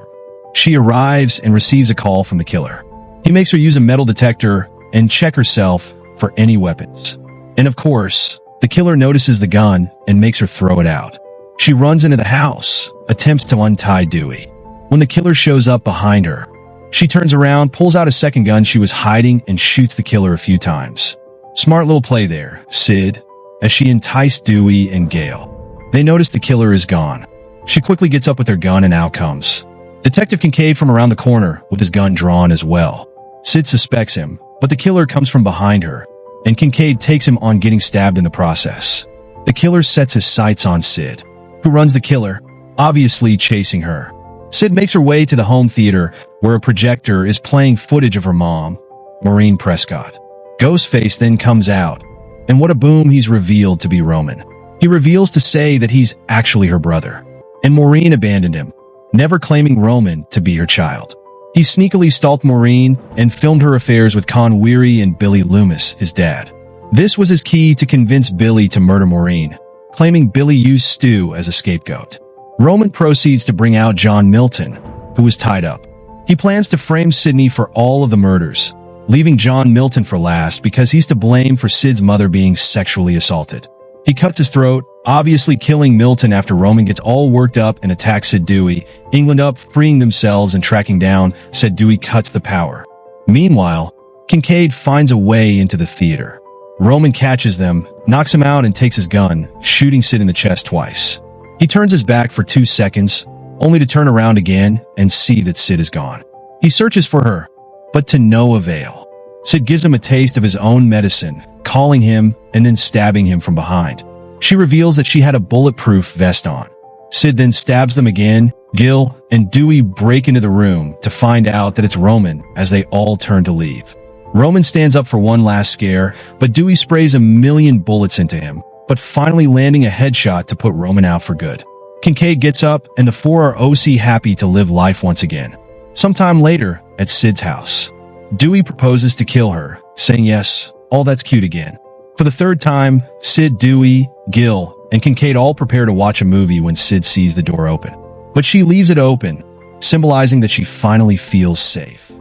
She arrives and receives a call from the killer. He makes her use a metal detector and check herself for any weapons. And of course, the killer notices the gun and makes her throw it out. She runs into the house, attempts to untie Dewey. When the killer shows up behind her, she turns around, pulls out a second gun she was hiding, and shoots the killer a few times. Smart little play there, Sid, as she enticed Dewey and Gail. They notice the killer is gone. She quickly gets up with her gun and out comes Detective Kincaid from around the corner with his gun drawn as well. Sid suspects him, but the killer comes from behind her, and Kincaid takes him on getting stabbed in the process. The killer sets his sights on Sid, who runs the killer, obviously chasing her. Sid makes her way to the home theater, where a projector is playing footage of her mom, Maureen Prescott. Ghostface then comes out, and what a boom, he's revealed to be Roman. He reveals to say that he's actually her brother, and Maureen abandoned him, never claiming Roman to be her child. He sneakily stalked Maureen and filmed her affairs with Con Weary and Billy Loomis, his dad. This was his key to convince Billy to murder Maureen, claiming Billy used Stu as a scapegoat. Roman proceeds to bring out John Milton, who was tied up. He plans to frame Sydney for all of the murders, leaving John Milton for last because he's to blame for Sid's mother being sexually assaulted. He cuts his throat, obviously killing Milton after Roman gets all worked up and attacks Sid. Dewey, England up, freeing themselves and tracking down, said Dewey cuts the power. Meanwhile, Kincaid finds a way into the theater. Roman catches them, knocks him out and takes his gun, shooting Sid in the chest twice. He turns his back for 2 seconds, only to turn around again and see that Sid is gone. He searches for her, but to no avail. Sid gives him a taste of his own medicine, calling him and then stabbing him from behind. She reveals that she had a bulletproof vest on. Sid then stabs them again. Gil and Dewey break into the room to find out that it's Roman as they all turn to leave. Roman stands up for one last scare, but Dewey sprays 1,000,000 bullets into him, but finally landing a headshot to put Roman out for good. Kincaid gets up and the 4 are OC happy to live life once again. Sometime later, at Sid's house, Dewey proposes to kill her, saying yes, all that's cute again. For the 3rd time, Sid, Dewey, Gil, and Kincaid all prepare to watch a movie when Sid sees the door open. But she leaves it open, symbolizing that she finally feels safe.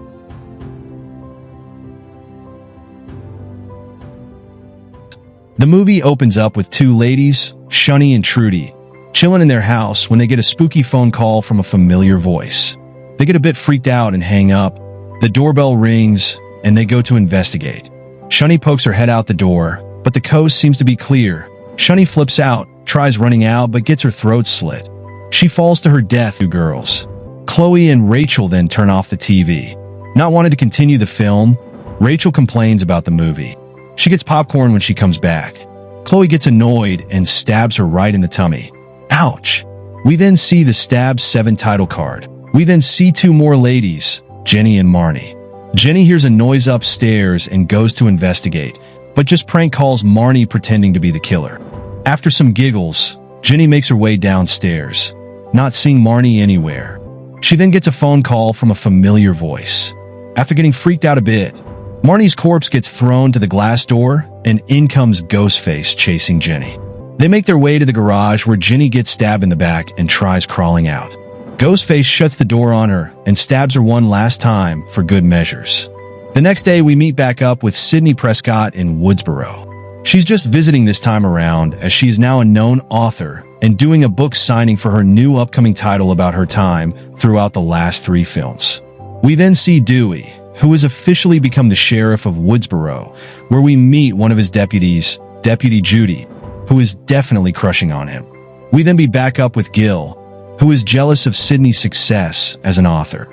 The movie opens up with 2 ladies, Shunny and Trudy, chilling in their house when they get a spooky phone call from a familiar voice. They get a bit freaked out and hang up. The doorbell rings, and they go to investigate. Shunny pokes her head out the door, but the coast seems to be clear. Shunny flips out, tries running out, but gets her throat slit. She falls to her death. Two girls, Chloe and Rachel, then turn off the TV. Not wanting to continue the film, Rachel complains about the movie. She gets popcorn when she comes back. Chloe gets annoyed and stabs her right in the tummy. Ouch! We then see the Stab 7 title card. We then see two more ladies, Jenny and Marnie. Jenny hears a noise upstairs and goes to investigate, but just prank calls Marnie pretending to be the killer. After some giggles, Jenny makes her way downstairs, not seeing Marnie anywhere. She then gets a phone call from a familiar voice. After getting freaked out a bit, Marnie's corpse gets thrown to the glass door, and in comes Ghostface chasing Jenny. They make their way to the garage where Jenny gets stabbed in the back and tries crawling out. Ghostface shuts the door on her and stabs her one last time for good measures. The next day, we meet back up with Sydney Prescott in Woodsboro. She's just visiting this time around, as she is now a known author and doing a book signing for her new upcoming title about her time throughout the last 3 films. We then see Dewey, who has officially become the sheriff of Woodsboro, where we meet one of his deputies, Deputy Judy, who is definitely crushing on him. We then be back up with Gil, who is jealous of Sydney's success as an author.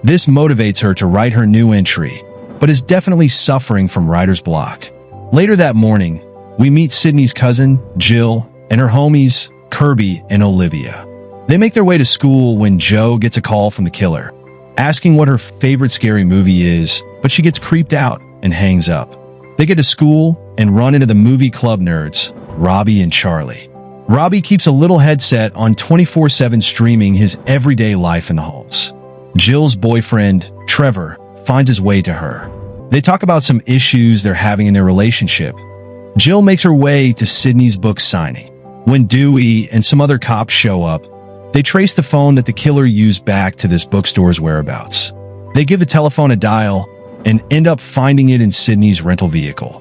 This motivates her to write her new entry, but is definitely suffering from writer's block. Later that morning, we meet Sydney's cousin, Jill, and her homies, Kirby and Olivia. They make their way to school when Joe gets a call from the killer, asking what her favorite scary movie is, but she gets creeped out and hangs up. They get to school and run into the movie club nerds, Robbie and Charlie. Robbie keeps a little headset on 24/7 streaming his everyday life in the halls. Jill's boyfriend, Trevor, finds his way to her. They talk about some issues they're having in their relationship. Jill makes her way to Sydney's book signing. When Dewey and some other cops show up, they trace the phone that the killer used back to this bookstore's whereabouts. They give the telephone a dial and end up finding it in Sydney's rental vehicle.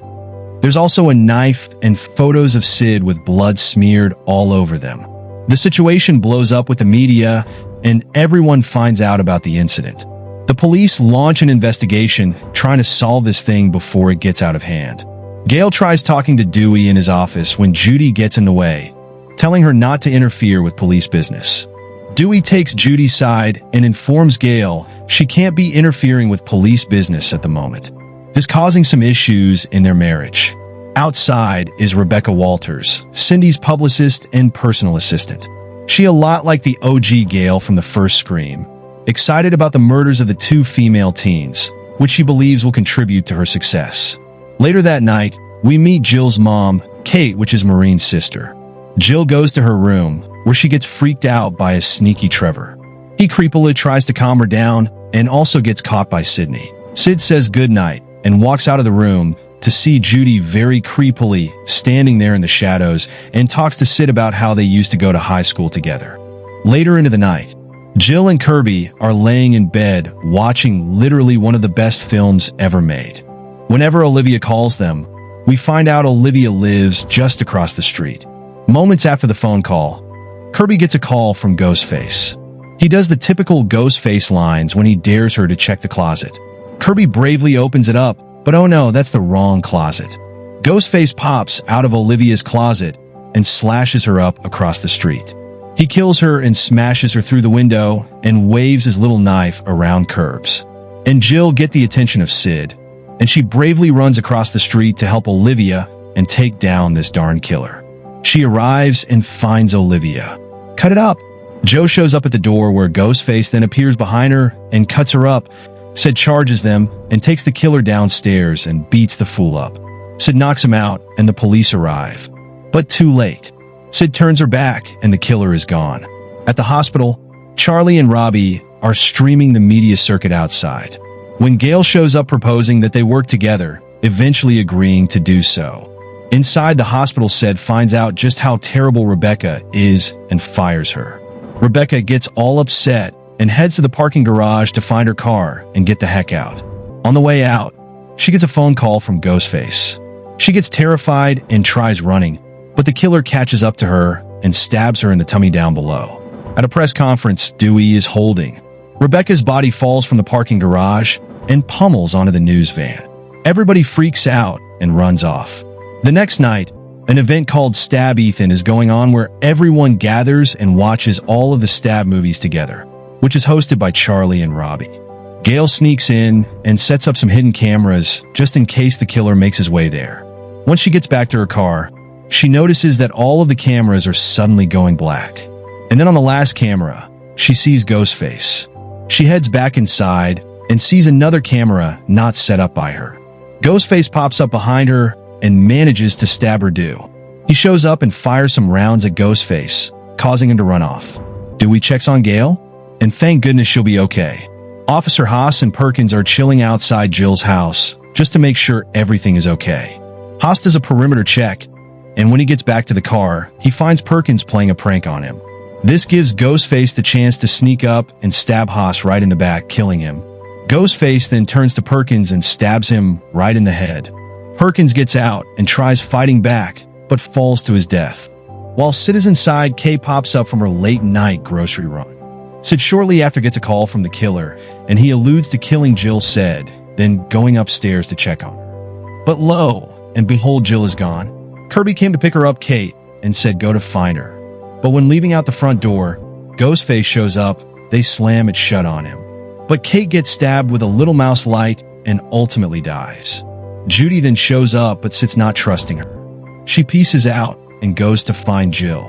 There's also a knife and photos of Sid with blood smeared all over them. The situation blows up with the media, and everyone finds out about the incident. The police launch an investigation, trying to solve this thing before it gets out of hand. Gail tries talking to Dewey in his office when Judy gets in the way, telling her not to interfere with police business. Dewey takes Judy's side and informs Gail she can't be interfering with police business at the moment. This causing some issues in their marriage. Outside is Rebecca Walters, Cindy's publicist and personal assistant. She a lot like the OG Gail from the first Scream, excited about the murders of the 2 female teens, which she believes will contribute to her success. Later that night, we meet Jill's mom, Kate, which is Maureen's sister. Jill goes to her room, where she gets freaked out by a sneaky Trevor. He creepily tries to calm her down and also gets caught by Sydney. Sid says goodnight and walks out of the room to see Judy very creepily standing there in the shadows and talks to Sid about how they used to go to high school together. Later into the night, Jill and Kirby are laying in bed watching literally one of the best films ever made. Whenever Olivia calls them, we find out Olivia lives just across the street. Moments after the phone call, Kirby gets a call from Ghostface. He does the typical Ghostface lines when he dares her to check the closet. Kirby bravely opens it up, but oh no, that's the wrong closet. Ghostface pops out of Olivia's closet and slashes her up across the street. He kills her and smashes her through the window and waves his little knife around curbs. And Jill get the attention of Sid, and she bravely runs across the street to help Olivia and take down this darn killer. She arrives and finds Olivia. Cut it up! Joe shows up at the door where Ghostface then appears behind her and cuts her up. Sid charges them and takes the killer downstairs and beats the fool up. Sid knocks him out and the police arrive. But too late. Sid turns her back and the killer is gone. At the hospital, Charlie and Robbie are streaming the media circuit outside. When Gail shows up proposing that they work together, eventually agreeing to do so. Inside the hospital, Sid finds out just how terrible Rebecca is and fires her. Rebecca gets all upset and heads to the parking garage to find her car and get the heck out. On the way out, she gets a phone call from Ghostface. She gets terrified and tries running, but the killer catches up to her and stabs her in the tummy down below. At a press conference Dewey is holding, Rebecca's body falls from the parking garage and pummels onto the news van. Everybody freaks out and runs off. The next night, an event called Stab Ethan is going on where everyone gathers and watches all of the Stab movies together, which is hosted by Charlie and Robbie. Gail sneaks in and sets up some hidden cameras just in case the killer makes his way there. Once she gets back to her car, she notices that all of the cameras are suddenly going black. And then on the last camera, she sees Ghostface. She heads back inside and sees another camera not set up by her. Ghostface pops up behind her and manages to stab her due. He shows up and fires some rounds at Ghostface, causing him to run off. Dewey checks on Gail, and thank goodness she'll be okay. Officer Haas and Perkins are chilling outside Jill's house just to make sure everything is okay. Haas does a perimeter check, and when he gets back to the car, he finds Perkins playing a prank on him. This gives Ghostface the chance to sneak up and stab Haas right in the back, killing him. Ghostface then turns to Perkins and stabs him right in the head. Perkins gets out and tries fighting back, but falls to his death. While Sid is inside, Kay pops up from her late-night grocery run. Sid shortly after gets a call from the killer, and he alludes to killing Jill Said, then going upstairs to check on her. But lo and behold, Jill is gone. Kirby came to pick her up, Kate, and said go to find her. But when leaving out the front door, Ghostface shows up, they slam it shut on him. But Kate gets stabbed with a little mouse light and ultimately dies. Judy then shows up but Sid's not trusting her. She pieces out and goes to find Jill.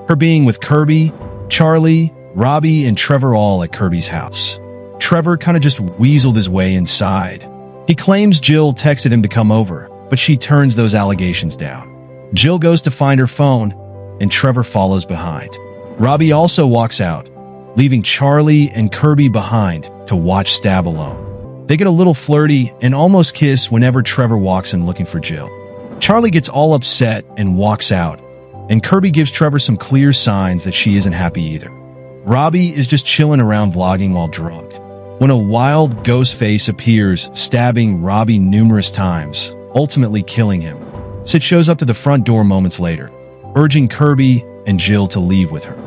Her being with Kirby, Charlie, Robbie, and Trevor all at Kirby's house. Trevor kind of just weaseled his way inside. He claims Jill texted him to come over, but she turns those allegations down. Jill goes to find her phone, and Trevor follows behind. Robbie also walks out, leaving Charlie and Kirby behind to watch Stab alone. They get a little flirty and almost kiss whenever Trevor walks in looking for Jill. Charlie gets all upset and walks out, and Kirby gives Trevor some clear signs that she isn't happy either. Robbie is just chilling around vlogging while drunk, when a wild Ghostface appears, stabbing Robbie numerous times, ultimately killing him. Sid shows up to the front door moments later, urging Kirby and Jill to leave with her.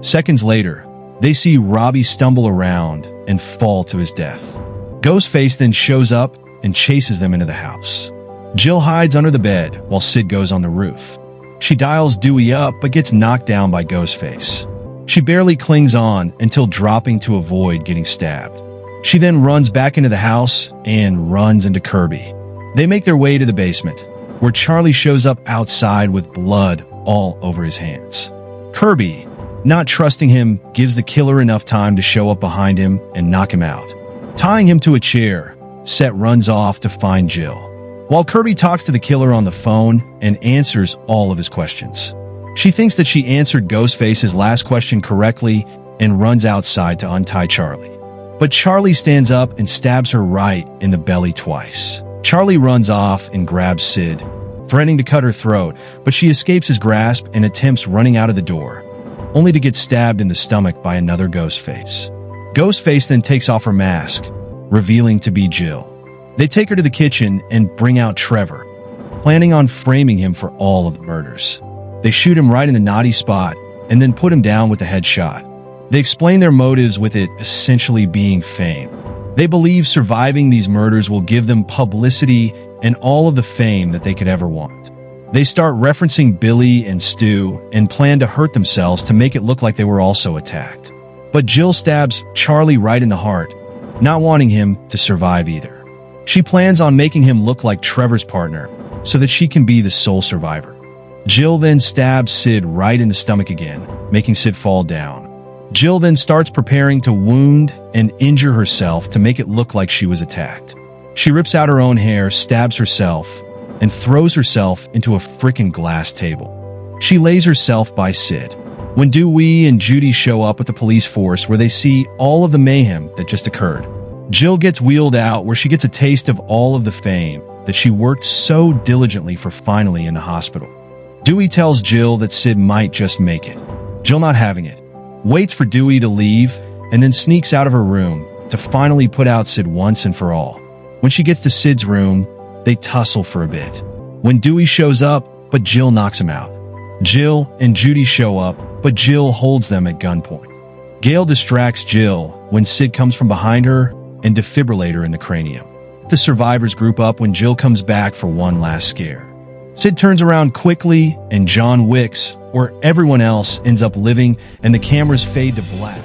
Seconds later, they see Robbie stumble around and fall to his death. Ghostface then shows up and chases them into the house. Jill hides under the bed while Sid goes on the roof. She dials Dewey up but gets knocked down by Ghostface. She barely clings on until dropping to avoid getting stabbed. She then runs back into the house and runs into Kirby. They make their way to the basement, where Charlie shows up outside with blood all over his hands. Kirby, not trusting him, gives the killer enough time to show up behind him and knock him out. Tying him to a chair, Set runs off to find Jill, while Kirby talks to the killer on the phone and answers all of his questions. She thinks that she answered Ghostface's last question correctly and runs outside to untie Charlie. But Charlie stands up and stabs her right in the belly twice. Charlie runs off and grabs Sid, threatening to cut her throat, but she escapes his grasp and attempts running out of the door, only to get stabbed in the stomach by another Ghostface. Ghostface then takes off her mask, revealing to be Jill. They take her to the kitchen and bring out Trevor, planning on framing him for all of the murders. They shoot him right in the naughty spot and then put him down with a headshot. They explain their motives with it essentially being fame. They believe surviving these murders will give them publicity and all of the fame that they could ever want. They start referencing Billy and Stu and plan to hurt themselves to make it look like they were also attacked. But Jill stabs Charlie right in the heart, not wanting him to survive either. She plans on making him look like Trevor's partner so that she can be the sole survivor. Jill then stabs Sid right in the stomach again, making Sid fall down. Jill then starts preparing to wound and injure herself to make it look like she was attacked. She rips out her own hair, stabs herself, and throws herself into a frickin' glass table. She lays herself by Sid. When Dewey and Judy show up with the police force where they see all of the mayhem that just occurred, Jill gets wheeled out where she gets a taste of all of the fame that she worked so diligently for finally in the hospital. Dewey tells Jill that Sid might just make it. Jill, not having it, waits for Dewey to leave and then sneaks out of her room to finally put out Sid once and for all. When she gets to Sid's room, they tussle for a bit. When Dewey shows up, but Jill knocks him out. Jill and Judy show up, but Jill holds them at gunpoint. Gail distracts Jill when Sid comes from behind her and defibrillates her in the cranium. The survivors group up when Jill comes back for one last scare. Sid turns around quickly, and John Wicks, where everyone else ends up living, and the cameras fade to black.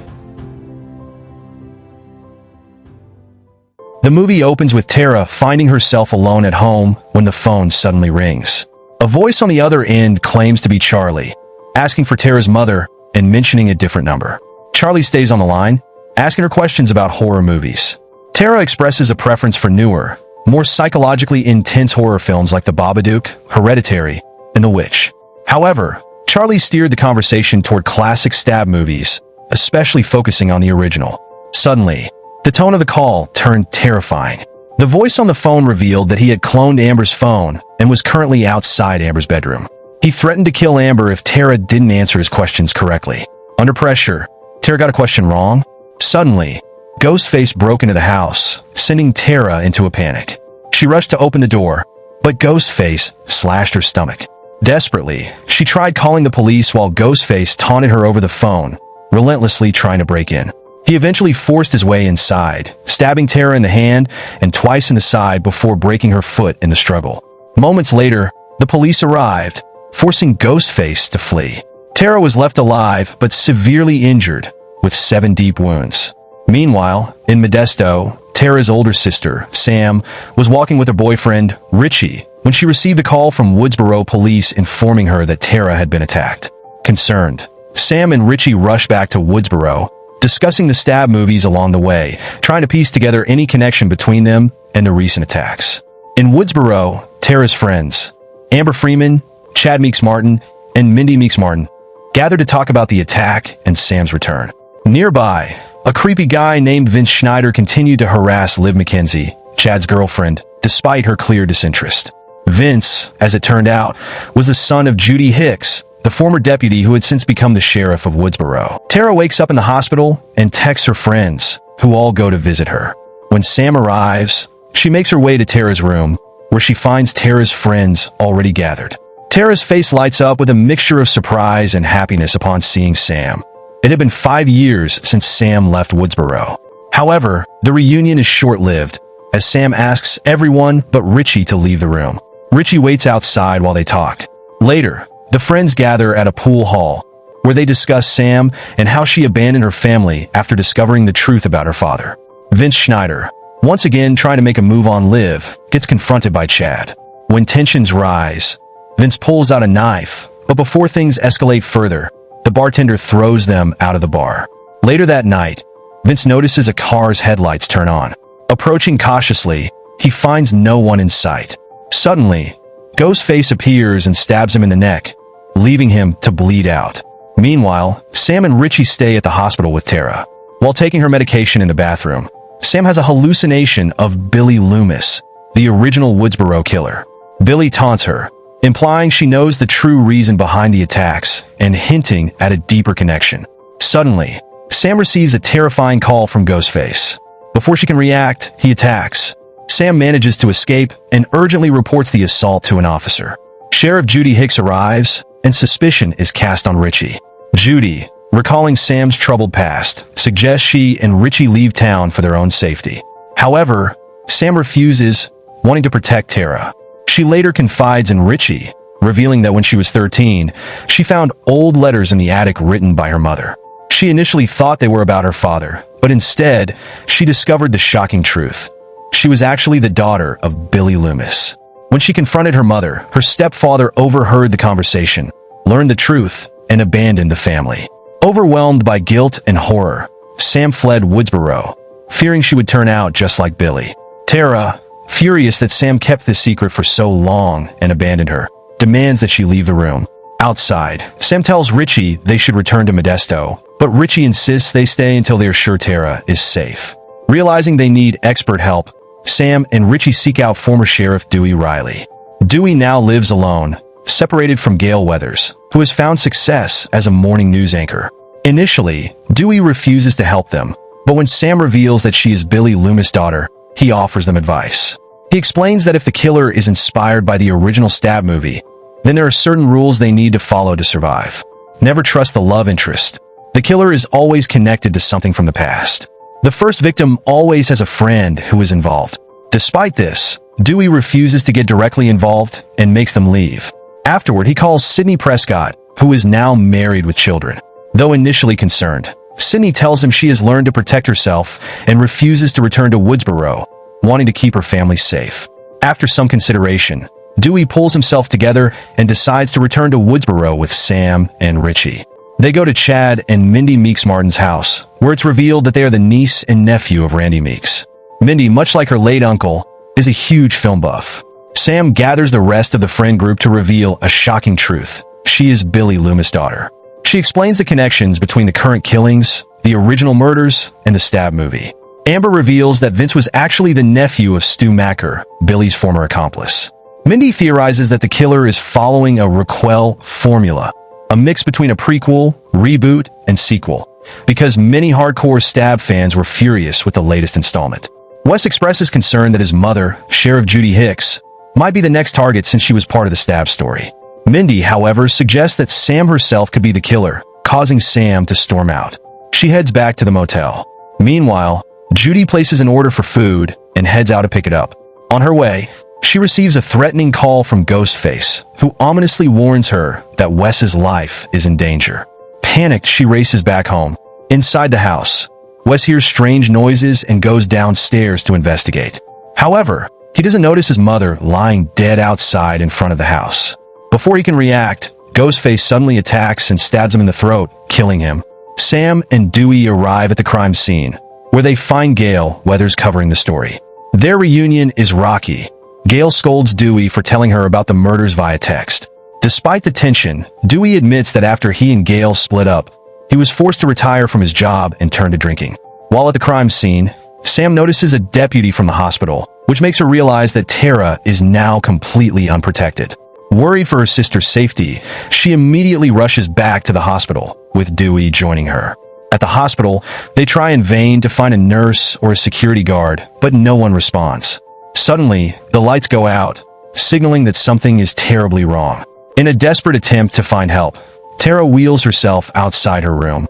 The movie opens with Tara finding herself alone at home when the phone suddenly rings. A voice on the other end claims to be Charlie, asking for Tara's mother and mentioning a different number. Charlie stays on the line, asking her questions about horror movies. Tara expresses a preference for newer, more psychologically intense horror films like The Babadook, Hereditary, and The Witch. However, Charlie steered the conversation toward classic stab movies, especially focusing on the original. Suddenly, the tone of the call turned terrifying. The voice on the phone revealed that he had cloned Amber's phone and was currently outside Amber's bedroom. He threatened to kill Amber if Tara didn't answer his questions correctly. Under pressure, Tara got a question wrong. Suddenly, Ghostface broke into the house, sending Tara into a panic. She rushed to open the door, but Ghostface slashed her stomach. Desperately, she tried calling the police while Ghostface taunted her over the phone, relentlessly trying to break in. He eventually forced his way inside, stabbing Tara in the hand and twice in the side before breaking her foot in the struggle. Moments later, the police arrived, forcing Ghostface to flee. Tara was left alive but severely injured, with 7 deep wounds. Meanwhile, in Modesto, Tara's older sister, Sam, was walking with her boyfriend, Richie, when she received a call from Woodsboro police informing her that Tara had been attacked. Concerned, Sam and Richie rushed back to Woodsboro, discussing the stab movies along the way, trying to piece together any connection between them and the recent attacks. In Woodsboro, Tara's friends, Amber Freeman, Chad Meeks Martin, and Mindy Meeks Martin, gathered to talk about the attack and Sam's return. Nearby, a creepy guy named Vince Schneider continued to harass Liv McKenzie, Chad's girlfriend, despite her clear disinterest. Vince, as it turned out, was the son of Judy Hicks, the former deputy who had since become the sheriff of Woodsboro. Tara wakes up in the hospital and texts her friends, who all go to visit her. When Sam arrives, she makes her way to Tara's room, where she finds Tara's friends already gathered. Tara's face lights up with a mixture of surprise and happiness upon seeing Sam. It had been 5 years since Sam left Woodsboro. However, the reunion is short-lived, as Sam asks everyone but Richie to leave the room. Richie waits outside while they talk. Later, the friends gather at a pool hall, where they discuss Sam and how she abandoned her family after discovering the truth about her father. Vince Schneider, once again trying to make a move on Liv, gets confronted by Chad. When tensions rise, Vince pulls out a knife, but before things escalate further, the bartender throws them out of the bar. Later that night, Vince notices a car's headlights turn on. Approaching cautiously, he finds no one in sight. Suddenly, Ghostface appears and stabs him in the neck, leaving him to bleed out. Meanwhile, Sam and Richie stay at the hospital with Tara. While taking her medication in the bathroom, Sam has a hallucination of Billy Loomis, the original Woodsboro killer. Billy taunts her, implying she knows the true reason behind the attacks and hinting at a deeper connection. Suddenly, Sam receives a terrifying call from Ghostface. Before she can react, he attacks. Sam manages to escape and urgently reports the assault to an officer. Sheriff Judy Hicks arrives, and suspicion is cast on Richie. Judy, recalling Sam's troubled past, suggests she and Richie leave town for their own safety. However, Sam refuses, wanting to protect Tara. She later confides in Richie, revealing that when she was 13, she found old letters in the attic written by her mother. She initially thought they were about her father, but instead, she discovered the shocking truth. She was actually the daughter of Billy Loomis. When she confronted her mother, her stepfather overheard the conversation, learned the truth, and abandoned the family. Overwhelmed by guilt and horror, Sam fled Woodsboro, fearing she would turn out just like Billy. Tara, furious that Sam kept this secret for so long and abandoned her, demands that she leave the room. Outside, Sam tells Richie they should return to Modesto, but Richie insists they stay until they are sure Tara is safe. Realizing they need expert help, Sam and Richie seek out former Sheriff Dewey Riley. Dewey now lives alone, separated from Gail Weathers, who has found success as a morning news anchor. Initially, Dewey refuses to help them, but when Sam reveals that she is Billy Loomis' daughter, he offers them advice. He explains that if the killer is inspired by the original stab movie, then there are certain rules they need to follow to survive. Never trust the love interest. The killer is always connected to something from the past. The first victim always has a friend who is involved. Despite this, Dewey refuses to get directly involved and makes them leave. Afterward, he calls Sidney Prescott, who is now married with children. Though initially concerned, Sidney tells him she has learned to protect herself and refuses to return to Woodsboro, wanting to keep her family safe. After some consideration, Dewey pulls himself together and decides to return to Woodsboro with Sam and Richie. They go to Chad and Mindy Meeks Martin's house, where it's revealed that they are the niece and nephew of Randy Meeks. Mindy, much like her late uncle, is a huge film buff. Sam gathers the rest of the friend group to reveal a shocking truth. She is Billy Loomis' daughter. She explains the connections between the current killings, the original murders, and the Stab movie. Amber reveals that Vince was actually the nephew of Stu Macker, Billy's former accomplice. Mindy theorizes that the killer is following a requel formula, a mix between a prequel, reboot, and sequel, because many hardcore Stab fans were furious with the latest installment. Wes expresses concern that his mother, Sheriff Judy Hicks, might be the next target since she was part of the Stab story. Mindy, however, suggests that Sam herself could be the killer, causing Sam to storm out. She heads back to the motel. Meanwhile, Judy places an order for food and heads out to pick it up. On her way, she receives a threatening call from Ghostface, who ominously warns her that Wes's life is in danger. Panicked, she races back home. Inside the house, Wes hears strange noises and goes downstairs to investigate. However, he doesn't notice his mother lying dead outside in front of the house. Before he can react, Ghostface suddenly attacks and stabs him in the throat, killing him. Sam and Dewey arrive at the crime scene, where they find Gail Weathers covering the story. Their reunion is rocky. Gail scolds Dewey for telling her about the murders via text. Despite the tension, Dewey admits that after he and Gail split up, he was forced to retire from his job and turn to drinking. While at the crime scene, Sam notices a deputy from the hospital, which makes her realize that Tara is now completely unprotected. Worried for her sister's safety, she immediately rushes back to the hospital, with Dewey joining her. At the hospital, they try in vain to find a nurse or a security guard, but no one responds. Suddenly, the lights go out, signaling that something is terribly wrong. In a desperate attempt to find help, Tara wheels herself outside her room,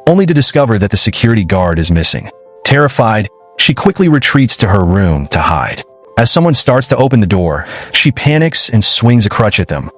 only to discover that the security guard is missing. Terrified, she quickly retreats to her room to hide. As someone starts to open the door, she panics and swings a crutch at them,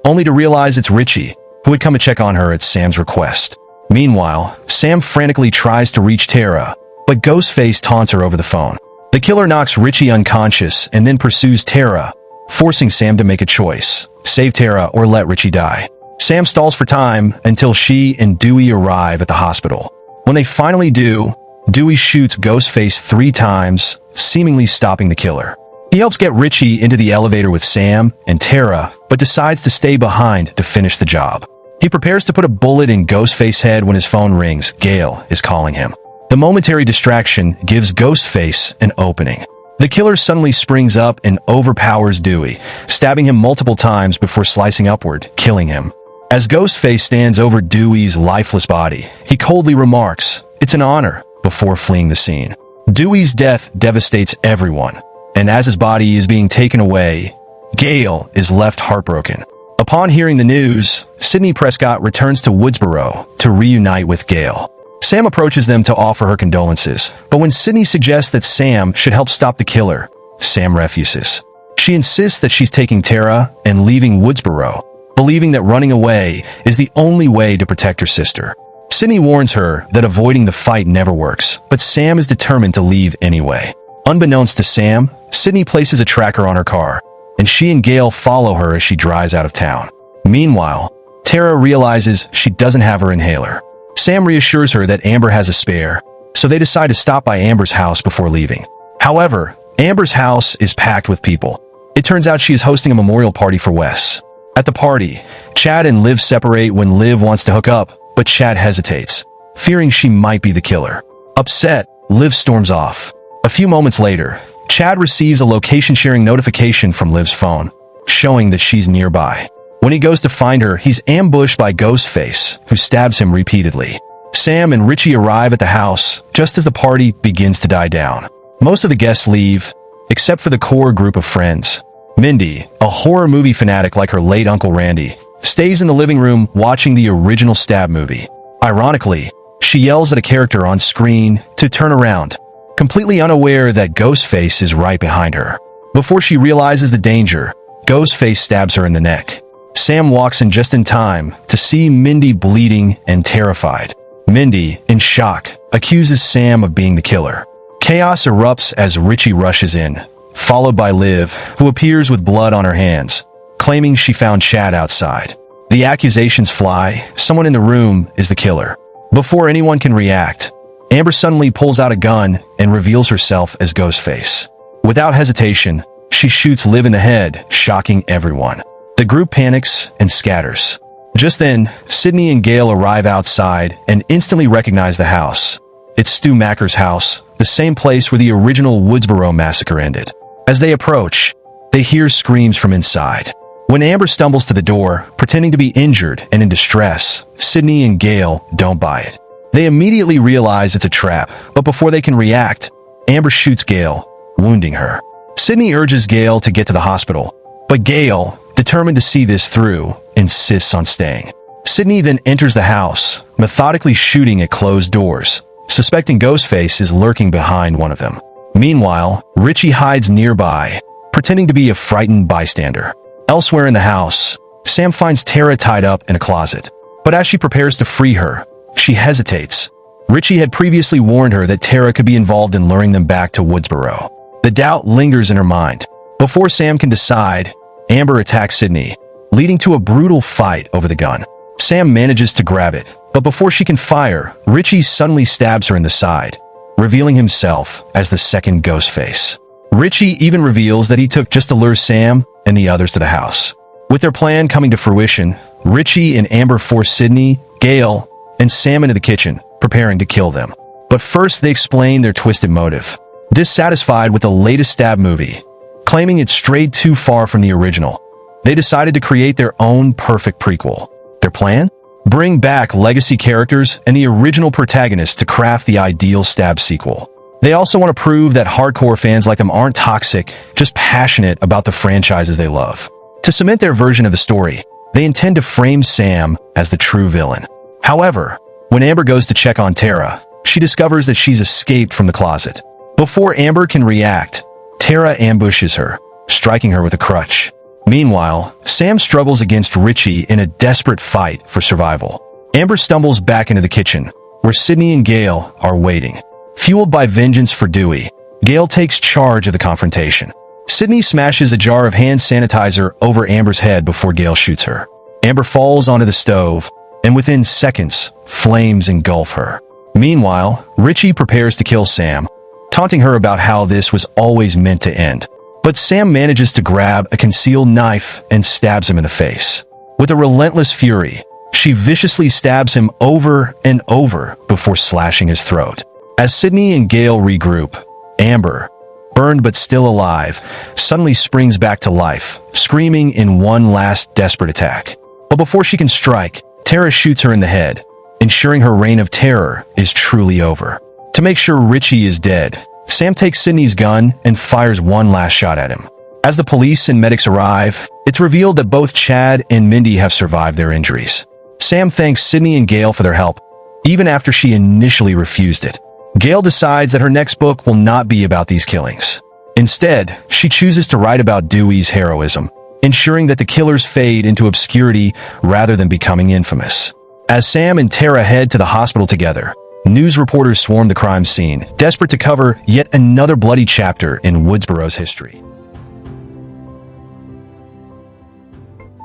only to realize it's Richie, who had come to check on her at Sam's request. Meanwhile, Sam frantically tries to reach Tara, but Ghostface taunts her over the phone. The killer knocks Richie unconscious and then pursues Tara, forcing Sam to make a choice: save Tara or let Richie die. Sam stalls for time until she and Dewey arrive at the hospital. When they finally do, Dewey shoots Ghostface 3 times, seemingly stopping the killer. He helps get Richie into the elevator with Sam and Tara, but decides to stay behind to finish the job. He prepares to put a bullet in Ghostface's head when his phone rings. Gail is calling him. The momentary distraction gives Ghostface an opening. The killer suddenly springs up and overpowers Dewey, stabbing him multiple times before slicing upward, killing him. As Ghostface stands over Dewey's lifeless body, he coldly remarks, "It's an honor," before fleeing the scene. Dewey's death devastates everyone, and as his body is being taken away, Gail is left heartbroken. Upon hearing the news, Sidney Prescott returns to Woodsboro to reunite with Gail. Sam approaches them to offer her condolences, but when Sidney suggests that Sam should help stop the killer, Sam refuses. She insists that she's taking Tara and leaving Woodsboro, believing that running away is the only way to protect her sister. Sidney warns her that avoiding the fight never works, but Sam is determined to leave anyway. Unbeknownst to Sam, Sidney places a tracker on her car, and she and Gail follow her as she drives out of town. Meanwhile, Tara realizes she doesn't have her inhaler. Sam reassures her that Amber has a spare, so they decide to stop by Amber's house before leaving. However, Amber's house is packed with people. It turns out she is hosting a memorial party for Wes. At the party, Chad and Liv separate when Liv wants to hook up, but Chad hesitates, fearing she might be the killer. Upset, Liv storms off. A few moments later, Chad receives a location-sharing notification from Liv's phone, showing that she's nearby. When he goes to find her, he's ambushed by Ghostface, who stabs him repeatedly. Sam and Richie arrive at the house just as the party begins to die down. Most of the guests leave, except for the core group of friends. Mindy, a horror movie fanatic like her late Uncle Randy, stays in the living room watching the original Stab movie. Ironically, she yells at a character on screen to turn around, completely unaware that Ghostface is right behind her. Before she realizes the danger, Ghostface stabs her in the neck. Sam walks in just in time to see Mindy bleeding and terrified. Mindy, in shock, accuses Sam of being the killer. Chaos erupts as Richie rushes in, followed by Liv, who appears with blood on her hands, claiming she found Chad outside. The accusations fly. Someone in the room is the killer. Before anyone can react, Amber suddenly pulls out a gun and reveals herself as Ghostface. Without hesitation, she shoots Liv in the head, shocking everyone. The group panics and scatters. Just then, Sydney and Gail arrive outside and instantly recognize the house. It's Stu Macker's house, the same place where the original Woodsboro massacre ended. As they approach, they hear screams from inside. When Amber stumbles to the door, pretending to be injured and in distress, Sydney and Gail don't buy it. They immediately realize it's a trap, but before they can react, Amber shoots Gail, wounding her. Sydney urges Gail to get to the hospital, but Gail, determined to see this through, insists on staying. Sydney then enters the house, methodically shooting at closed doors, suspecting Ghostface is lurking behind one of them. Meanwhile, Richie hides nearby, pretending to be a frightened bystander. Elsewhere in the house, Sam finds Tara tied up in a closet. But as she prepares to free her, she hesitates. Richie had previously warned her that Tara could be involved in luring them back to Woodsboro. The doubt lingers in her mind. Before Sam can decide, Amber attacks Sydney, leading to a brutal fight over the gun. Sam manages to grab it, but before she can fire, Richie suddenly stabs her in the side, revealing himself as the second Ghostface. Richie even reveals that he took just to lure Sam and the others to the house. With their plan coming to fruition, Richie and Amber force Sydney, Gail, and Sam into the kitchen, preparing to kill them. But first they explain their twisted motive. Dissatisfied with the latest stab movie, claiming it strayed too far from the original, they decided to create their own perfect prequel. Their plan? Bring back legacy characters and the original protagonist to craft the ideal stab sequel. They also want to prove that hardcore fans like them aren't toxic, just passionate about the franchises they love. To cement their version of the story, they intend to frame Sam as the true villain. However, when Amber goes to check on Tara, she discovers that she's escaped from the closet. Before Amber can react, Tara ambushes her, striking her with a crutch. Meanwhile, Sam struggles against Richie in a desperate fight for survival. Amber stumbles back into the kitchen, where Sydney and Gail are waiting. Fueled by vengeance for Dewey, Gail takes charge of the confrontation. Sydney smashes a jar of hand sanitizer over Amber's head before Gail shoots her. Amber falls onto the stove, and within seconds, flames engulf her. Meanwhile, Richie prepares to kill Sam, taunting her about how this was always meant to end. But Sam manages to grab a concealed knife and stabs him in the face. With a relentless fury, she viciously stabs him over and over before slashing his throat. As Sydney and Gail regroup, Amber, burned but still alive, suddenly springs back to life, screaming in one last desperate attack. But before she can strike, Tara shoots her in the head, ensuring her reign of terror is truly over. To make sure Richie is dead, Sam takes Sydney's gun and fires one last shot at him. As the police and medics arrive, it's revealed that both Chad and Mindy have survived their injuries. Sam thanks Sydney and Gail for their help, even after she initially refused it. Gail decides that her next book will not be about these killings. Instead, she chooses to write about Dewey's heroism, ensuring that the killers fade into obscurity rather than becoming infamous. As Sam and Tara head to the hospital together, news reporters swarm the crime scene, desperate to cover yet another bloody chapter in Woodsboro's history.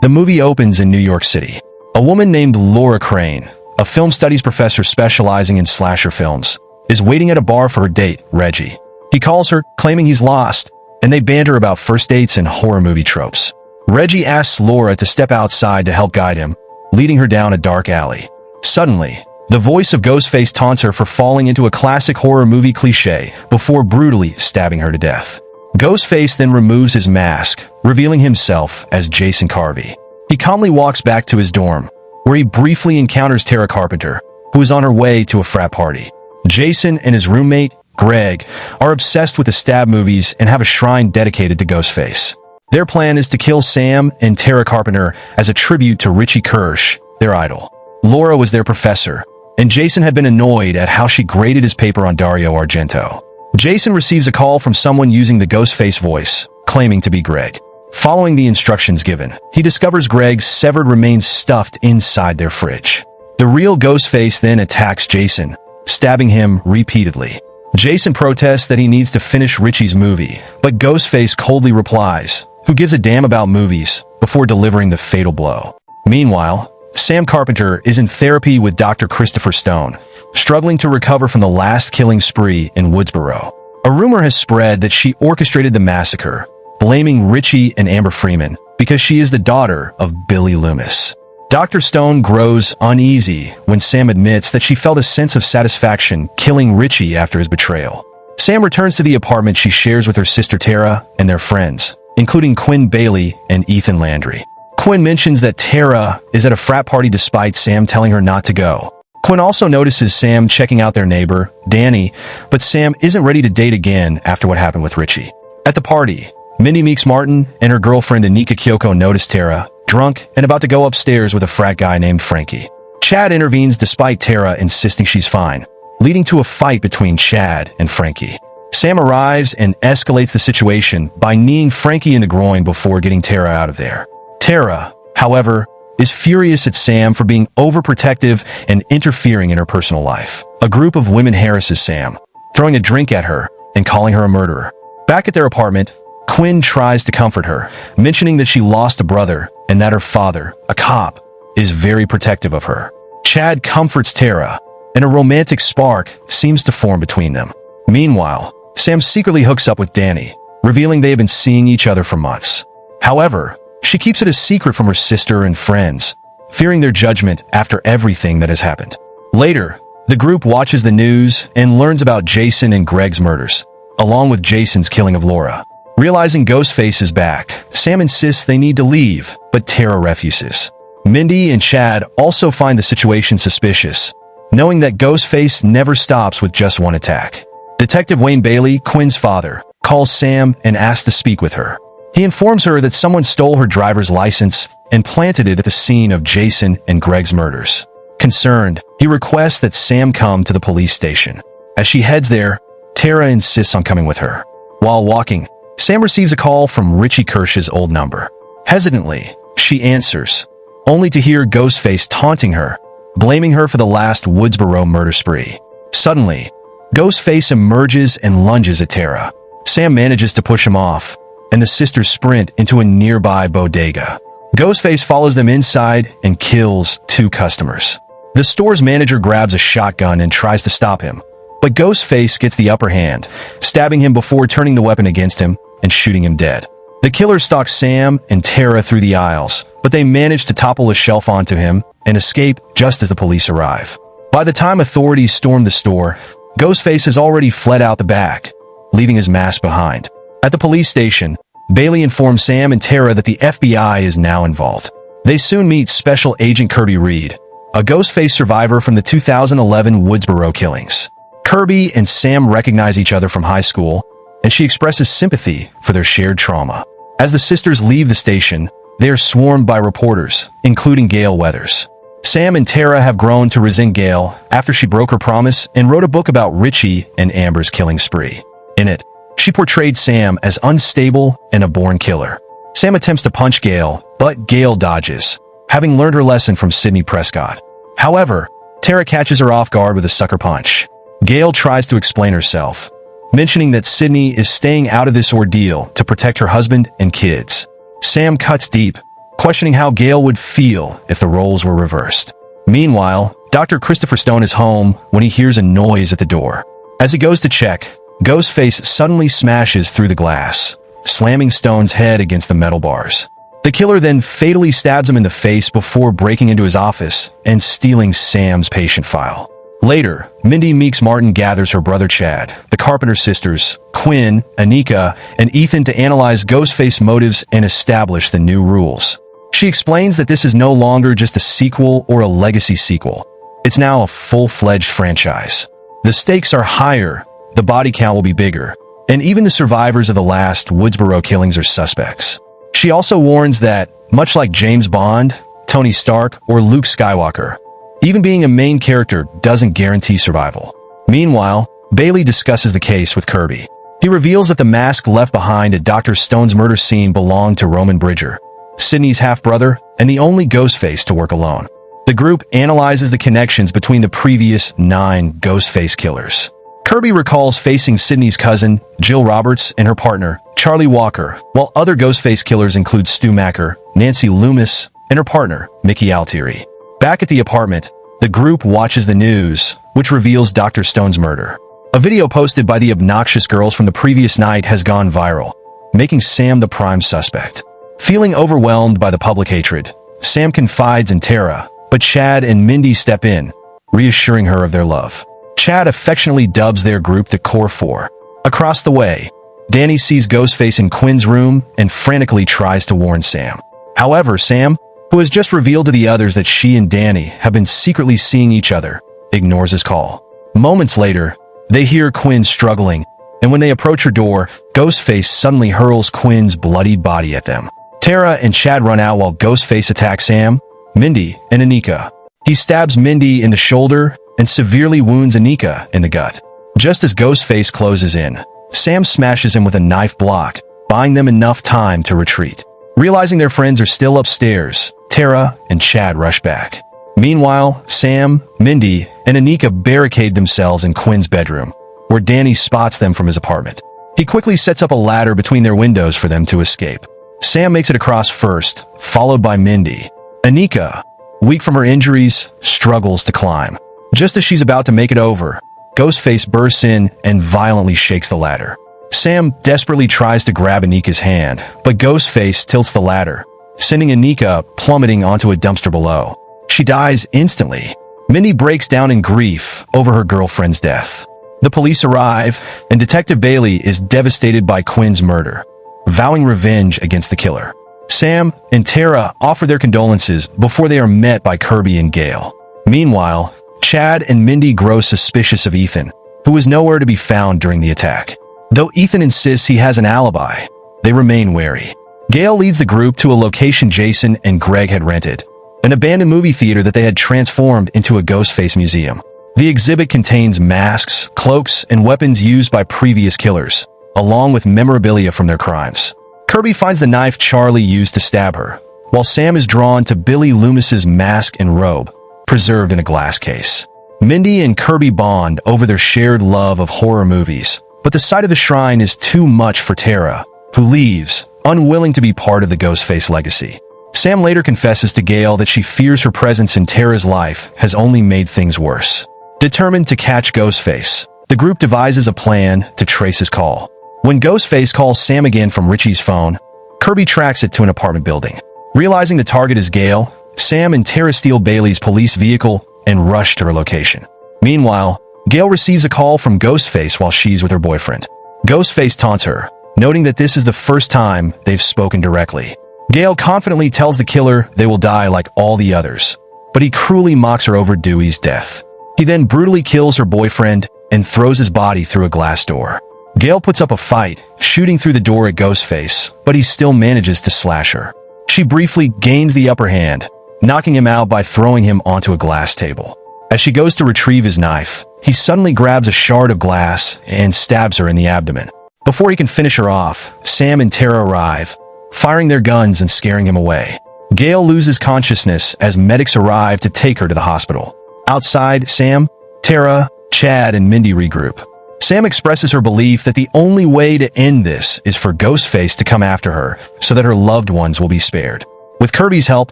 The movie opens in New York City. A woman named Laura Crane, a film studies professor specializing in slasher films, is waiting at a bar for her date, Reggie. He calls her, claiming he's lost, and they banter about first dates and horror movie tropes. Reggie asks Laura to step outside to help guide him, leading her down a dark alley. Suddenly, the voice of Ghostface taunts her for falling into a classic horror movie cliché before brutally stabbing her to death. Ghostface then removes his mask, revealing himself as Jason Carvey. He calmly walks back to his dorm, where he briefly encounters Tara Carpenter, who is on her way to a frat party. Jason and his roommate, Greg, are obsessed with the stab movies and have a shrine dedicated to Ghostface. Their plan is to kill Sam and Tara Carpenter as a tribute to Richie Kirsch, their idol. Laura was their professor, and Jason had been annoyed at how she graded his paper on Dario Argento. Jason receives a call from someone using the Ghostface voice, claiming to be Greg. Following the instructions given, he discovers Greg's severed remains stuffed inside their fridge. The real Ghostface then attacks Jason, stabbing him repeatedly. Jason protests that he needs to finish Richie's movie, but Ghostface coldly replies, "Who gives a damn about movies?" before delivering the fatal blow. Meanwhile, Sam Carpenter is in therapy with Dr. Christopher Stone, struggling to recover from the last killing spree in Woodsboro. A rumor has spread that she orchestrated the massacre, blaming Richie and Amber Freeman because she is the daughter of Billy Loomis. Dr. Stone grows uneasy when Sam admits that she felt a sense of satisfaction killing Richie after his betrayal. Sam returns to the apartment she shares with her sister Tara and their friends, including Quinn Bailey and Ethan Landry. Quinn mentions that Tara is at a frat party despite Sam telling her not to go. Quinn also notices Sam checking out their neighbor, Danny, but Sam isn't ready to date again after what happened with Richie. At the party, Mindy Meeks Martin and her girlfriend Anika Kyoko notice Tara, drunk and about to go upstairs with a frat guy named Frankie. Chad intervenes despite Tara insisting she's fine, leading to a fight between Chad and Frankie. Sam arrives and escalates the situation by kneeing Frankie in the groin before getting Tara out of there. Tara, however, is furious at Sam for being overprotective and interfering in her personal life. A group of women harasses Sam, throwing a drink at her and calling her a murderer. Back at their apartment, Quinn tries to comfort her, mentioning that she lost a brother and that her father, a cop, is very protective of her. Chad comforts Tara, and a romantic spark seems to form between them. Meanwhile, Sam secretly hooks up with Danny, revealing they have been seeing each other for months. However, she keeps it a secret from her sister and friends, fearing their judgment after everything that has happened. Later, the group watches the news and learns about Jason and Greg's murders, along with Jason's killing of Laura. Realizing Ghostface is back, Sam insists they need to leave, but Tara refuses. Mindy and Chad also find the situation suspicious, knowing that Ghostface never stops with just one attack. Detective Wayne Bailey, Quinn's father, calls Sam and asks to speak with her. He informs her that someone stole her driver's license and planted it at the scene of Jason and Greg's murders. Concerned, he requests that Sam come to the police station. As she heads there, Tara insists on coming with her. While walking, Sam receives a call from Richie Kirsch's old number. Hesitantly, she answers, only to hear Ghostface taunting her, blaming her for the last Woodsboro murder spree. Suddenly, Ghostface emerges and lunges at Tara. Sam manages to push him off, and the sisters sprint into a nearby bodega. Ghostface follows them inside and kills 2 customers. The store's manager grabs a shotgun and tries to stop him, but Ghostface gets the upper hand, stabbing him before turning the weapon against him and shooting him dead. The killer stalks Sam and Tara through the aisles, but they manage to topple a shelf onto him and escape just as the police arrive. By the time authorities storm the store, Ghostface has already fled out the back, leaving his mask behind. At the police station, Bailey informs Sam and Tara that the FBI is now involved. They soon meet Special Agent Kirby Reed, a Ghostface survivor from the 2011 Woodsboro killings. Kirby and Sam recognize each other from high school, and she expresses sympathy for their shared trauma. As the sisters leave the station, they are swarmed by reporters, including Gail Weathers. Sam and Tara have grown to resent Gail after she broke her promise and wrote a book about Richie and Amber's killing spree. In it, she portrayed Sam as unstable and a born killer. Sam attempts to punch Gail, but Gail dodges, having learned her lesson from Sidney Prescott. However, Tara catches her off guard with a sucker punch. Gail tries to explain herself, mentioning that Sidney is staying out of this ordeal to protect her husband and kids. Sam cuts deep, questioning how Gail would feel if the roles were reversed. Meanwhile, Dr. Christopher Stone is home when he hears a noise at the door. As he goes to check, Ghostface suddenly smashes through the glass, slamming Stone's head against the metal bars. The killer then fatally stabs him in the face before breaking into his office and stealing Sam's patient file. Later, Mindy Meeks Martin gathers her brother Chad, the Carpenter sisters, Quinn, Anika, and Ethan to analyze Ghostface motives and establish the new rules. She explains that this is no longer just a sequel or a legacy sequel. It's now a full-fledged franchise. The stakes are higher, the body count will be bigger, and even the survivors of the last Woodsboro killings are suspects. She also warns that, much like James Bond, Tony Stark, or Luke Skywalker, even being a main character doesn't guarantee survival. Meanwhile, Bailey discusses the case with Kirby. He reveals that the mask left behind at Dr. Stone's murder scene belonged to Roman Bridger, Sydney's half-brother and the only Ghostface to work alone. The group analyzes the connections between the previous 9 Ghostface killers. Kirby recalls facing Sydney's cousin, Jill Roberts, and her partner, Charlie Walker, while other Ghostface killers include Stu Macker, Nancy Loomis, and her partner, Mickey Altieri. Back at the apartment, the group watches the news, which reveals Dr. Stone's murder. A video posted by the obnoxious girls from the previous night has gone viral, making Sam the prime suspect. Feeling overwhelmed by the public hatred, Sam confides in Tara, but Chad and Mindy step in, reassuring her of their love. Chad affectionately dubs their group the Core Four. Across the way, Danny sees Ghostface in Quinn's room and frantically tries to warn Sam. However, Sam, who has just revealed to the others that she and Danny have been secretly seeing each other, ignores his call. Moments later, they hear Quinn struggling, and when they approach her door, Ghostface suddenly hurls Quinn's bloodied body at them. Tara and Chad run out while Ghostface attacks Sam, Mindy, and Anika. He stabs Mindy in the shoulder and severely wounds Anika in the gut. Just as Ghostface closes in, Sam smashes him with a knife block, buying them enough time to retreat. Realizing their friends are still upstairs, Tara and Chad rush back. Meanwhile, Sam, Mindy, and Anika barricade themselves in Quinn's bedroom, where Danny spots them from his apartment. He quickly sets up a ladder between their windows for them to escape. Sam makes it across first, followed by Mindy. Anika, weak from her injuries, struggles to climb. Just as she's about to make it over, Ghostface bursts in and violently shakes the ladder. Sam desperately tries to grab Anika's hand, but Ghostface tilts the ladder, sending Anika plummeting onto a dumpster below. She dies instantly. Mindy breaks down in grief over her girlfriend's death. The police arrive, and Detective Bailey is devastated by Quinn's murder, vowing revenge against the killer. Sam and Tara offer their condolences before they are met by Kirby and Gale. Meanwhile, Chad and Mindy grow suspicious of Ethan, who is nowhere to be found during the attack. Though Ethan insists he has an alibi, they remain wary. Gale leads the group to a location Jason and Greg had rented, an abandoned movie theater that they had transformed into a Ghostface museum. The exhibit contains masks, cloaks, and weapons used by previous killers, along with memorabilia from their crimes. Kirby finds the knife Charlie used to stab her, while Sam is drawn to Billy Loomis's mask and robe, preserved in a glass case. Mindy and Kirby bond over their shared love of horror movies, but the sight of the shrine is too much for Tara, who leaves, unwilling to be part of the Ghostface legacy. Sam later confesses to Gale that she fears her presence in Tara's life has only made things worse. Determined to catch Ghostface, the group devises a plan to trace his call. When Ghostface calls Sam again from Richie's phone, Kirby tracks it to an apartment building. Realizing the target is Gale, Sam and Tara steal Bailey's police vehicle and rush to her location. Meanwhile, Gale receives a call from Ghostface while she's with her boyfriend. Ghostface taunts her, noting that this is the first time they've spoken directly. Gale confidently tells the killer they will die like all the others, but he cruelly mocks her over Dewey's death. He then brutally kills her boyfriend and throws his body through a glass door. Gale puts up a fight, shooting through the door at Ghostface, but he still manages to slash her. She briefly gains the upper hand, knocking him out by throwing him onto a glass table. As she goes to retrieve his knife, he suddenly grabs a shard of glass and stabs her in the abdomen. Before he can finish her off, Sam and Tara arrive, firing their guns and scaring him away. Gale loses consciousness as medics arrive to take her to the hospital. Outside, Sam, Tara, Chad, and Mindy regroup. Sam expresses her belief that the only way to end this is for Ghostface to come after her so that her loved ones will be spared. With Kirby's help,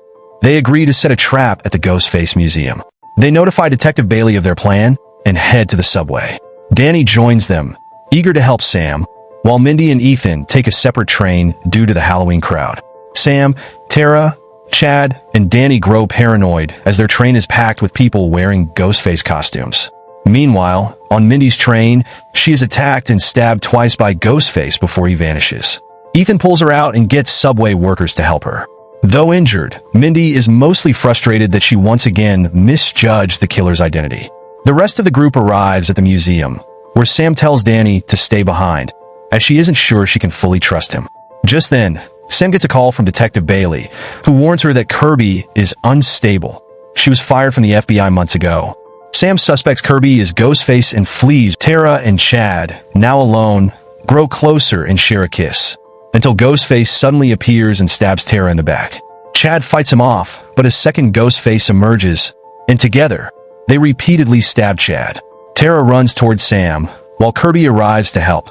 they agree to set a trap at the Ghostface Museum. They notify Detective Bailey of their plan and head to the subway. Danny joins them, eager to help Sam, while Mindy and Ethan take a separate train due to the Halloween crowd. Sam, Tara, Chad, and Danny grow paranoid as their train is packed with people wearing Ghostface costumes. Meanwhile, on Mindy's train, she is attacked and stabbed twice by Ghostface before he vanishes. Ethan pulls her out and gets subway workers to help her. Though injured, Mindy is mostly frustrated that she once again misjudged the killer's identity. The rest of the group arrives at the museum, where Sam tells Danny to stay behind, as she isn't sure she can fully trust him. Just then, Sam gets a call from Detective Bailey, who warns her that Kirby is unstable. She was fired from the FBI months ago. Sam suspects Kirby is Ghostface and flees. Tara and Chad, now alone, grow closer and share a kiss, until Ghostface suddenly appears and stabs Tara in the back. Chad fights him off, but a second Ghostface emerges, and together, they repeatedly stab Chad. Tara runs towards Sam, while Kirby arrives to help,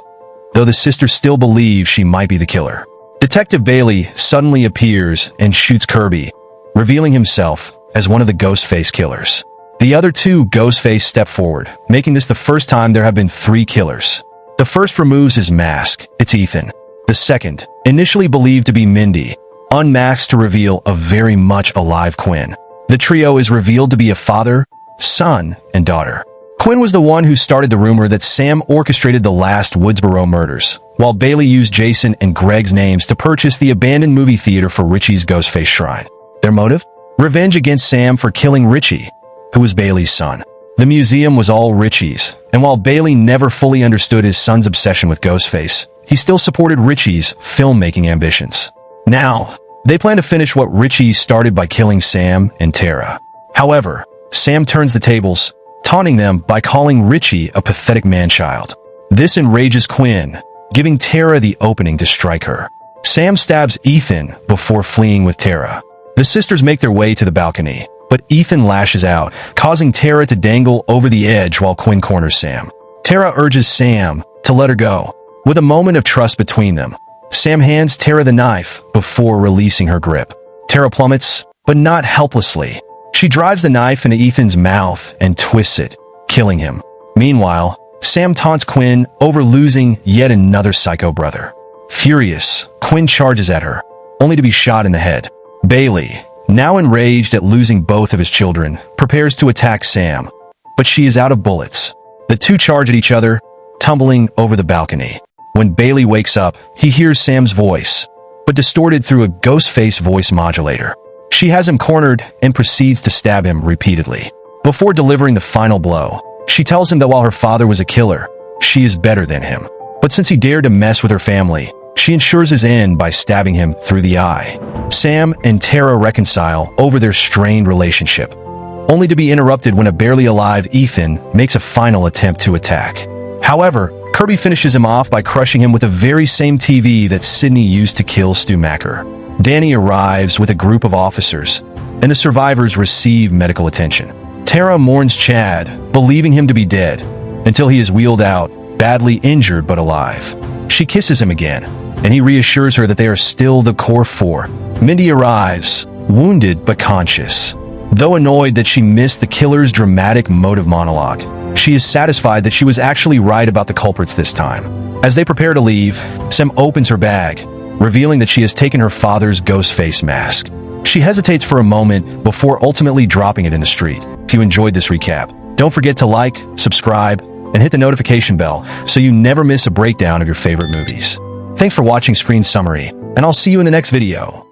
though the sister still believes she might be the killer. Detective Bailey suddenly appears and shoots Kirby, revealing himself as one of the Ghostface killers. The other two Ghostface step forward, making this the first time there have been 3 killers. The first removes his mask. It's Ethan. The second, initially believed to be Mindy, unmasks to reveal a very much alive Quinn. The trio is revealed to be a father, son, and daughter. Quinn was the one who started the rumor that Sam orchestrated the last Woodsboro murders, while Bailey used Jason and Greg's names to purchase the abandoned movie theater for Richie's Ghostface shrine. Their motive? Revenge against Sam for killing Richie, who was Bailey's son. The museum was all Richie's, and while Bailey never fully understood his son's obsession with Ghostface, he still supported Richie's filmmaking ambitions. Now, they plan to finish what Richie started by killing Sam and Tara. However, Sam turns the tables, taunting them by calling Richie a pathetic man-child. This enrages Quinn, giving Tara the opening to strike her. Sam stabs Ethan before fleeing with Tara. The sisters make their way to the balcony, but Ethan lashes out, causing Tara to dangle over the edge while Quinn corners Sam. Tara urges Sam to let her go. With a moment of trust between them, Sam hands Tara the knife before releasing her grip. Tara plummets, but not helplessly. She drives the knife into Ethan's mouth and twists it, killing him. Meanwhile, Sam taunts Quinn over losing yet another psycho brother. Furious, Quinn charges at her, only to be shot in the head. Bailey, now enraged at losing both of his children, prepares to attack Sam, but she is out of bullets. The two charge at each other, tumbling over the balcony. When Bailey wakes up, he hears Sam's voice, but distorted through a Ghostface voice modulator. She has him cornered and proceeds to stab him repeatedly. Before delivering the final blow, she tells him that while her father was a killer, she is better than him. But since he dared to mess with her family, she ensures his end by stabbing him through the eye. Sam and Tara reconcile over their strained relationship, only to be interrupted when a barely alive Ethan makes a final attempt to attack. However, Kirby finishes him off by crushing him with the very same TV that Sydney used to kill Stu Macker. Danny arrives with a group of officers, and the survivors receive medical attention. Tara mourns Chad, believing him to be dead, until he is wheeled out, badly injured but alive. She kisses him again, and he reassures her that they are still the core 4. Mindy arrives, wounded but conscious. Though annoyed that she missed the killer's dramatic motive monologue, she is satisfied that she was actually right about the culprits this time. As they prepare to leave, Sam opens her bag, revealing that she has taken her father's Ghostface mask. She hesitates for a moment before ultimately dropping it in the street. If you enjoyed this recap, don't forget to like, subscribe, and hit the notification bell so you never miss a breakdown of your favorite movies. Thanks for watching Screen Summary, and I'll see you in the next video.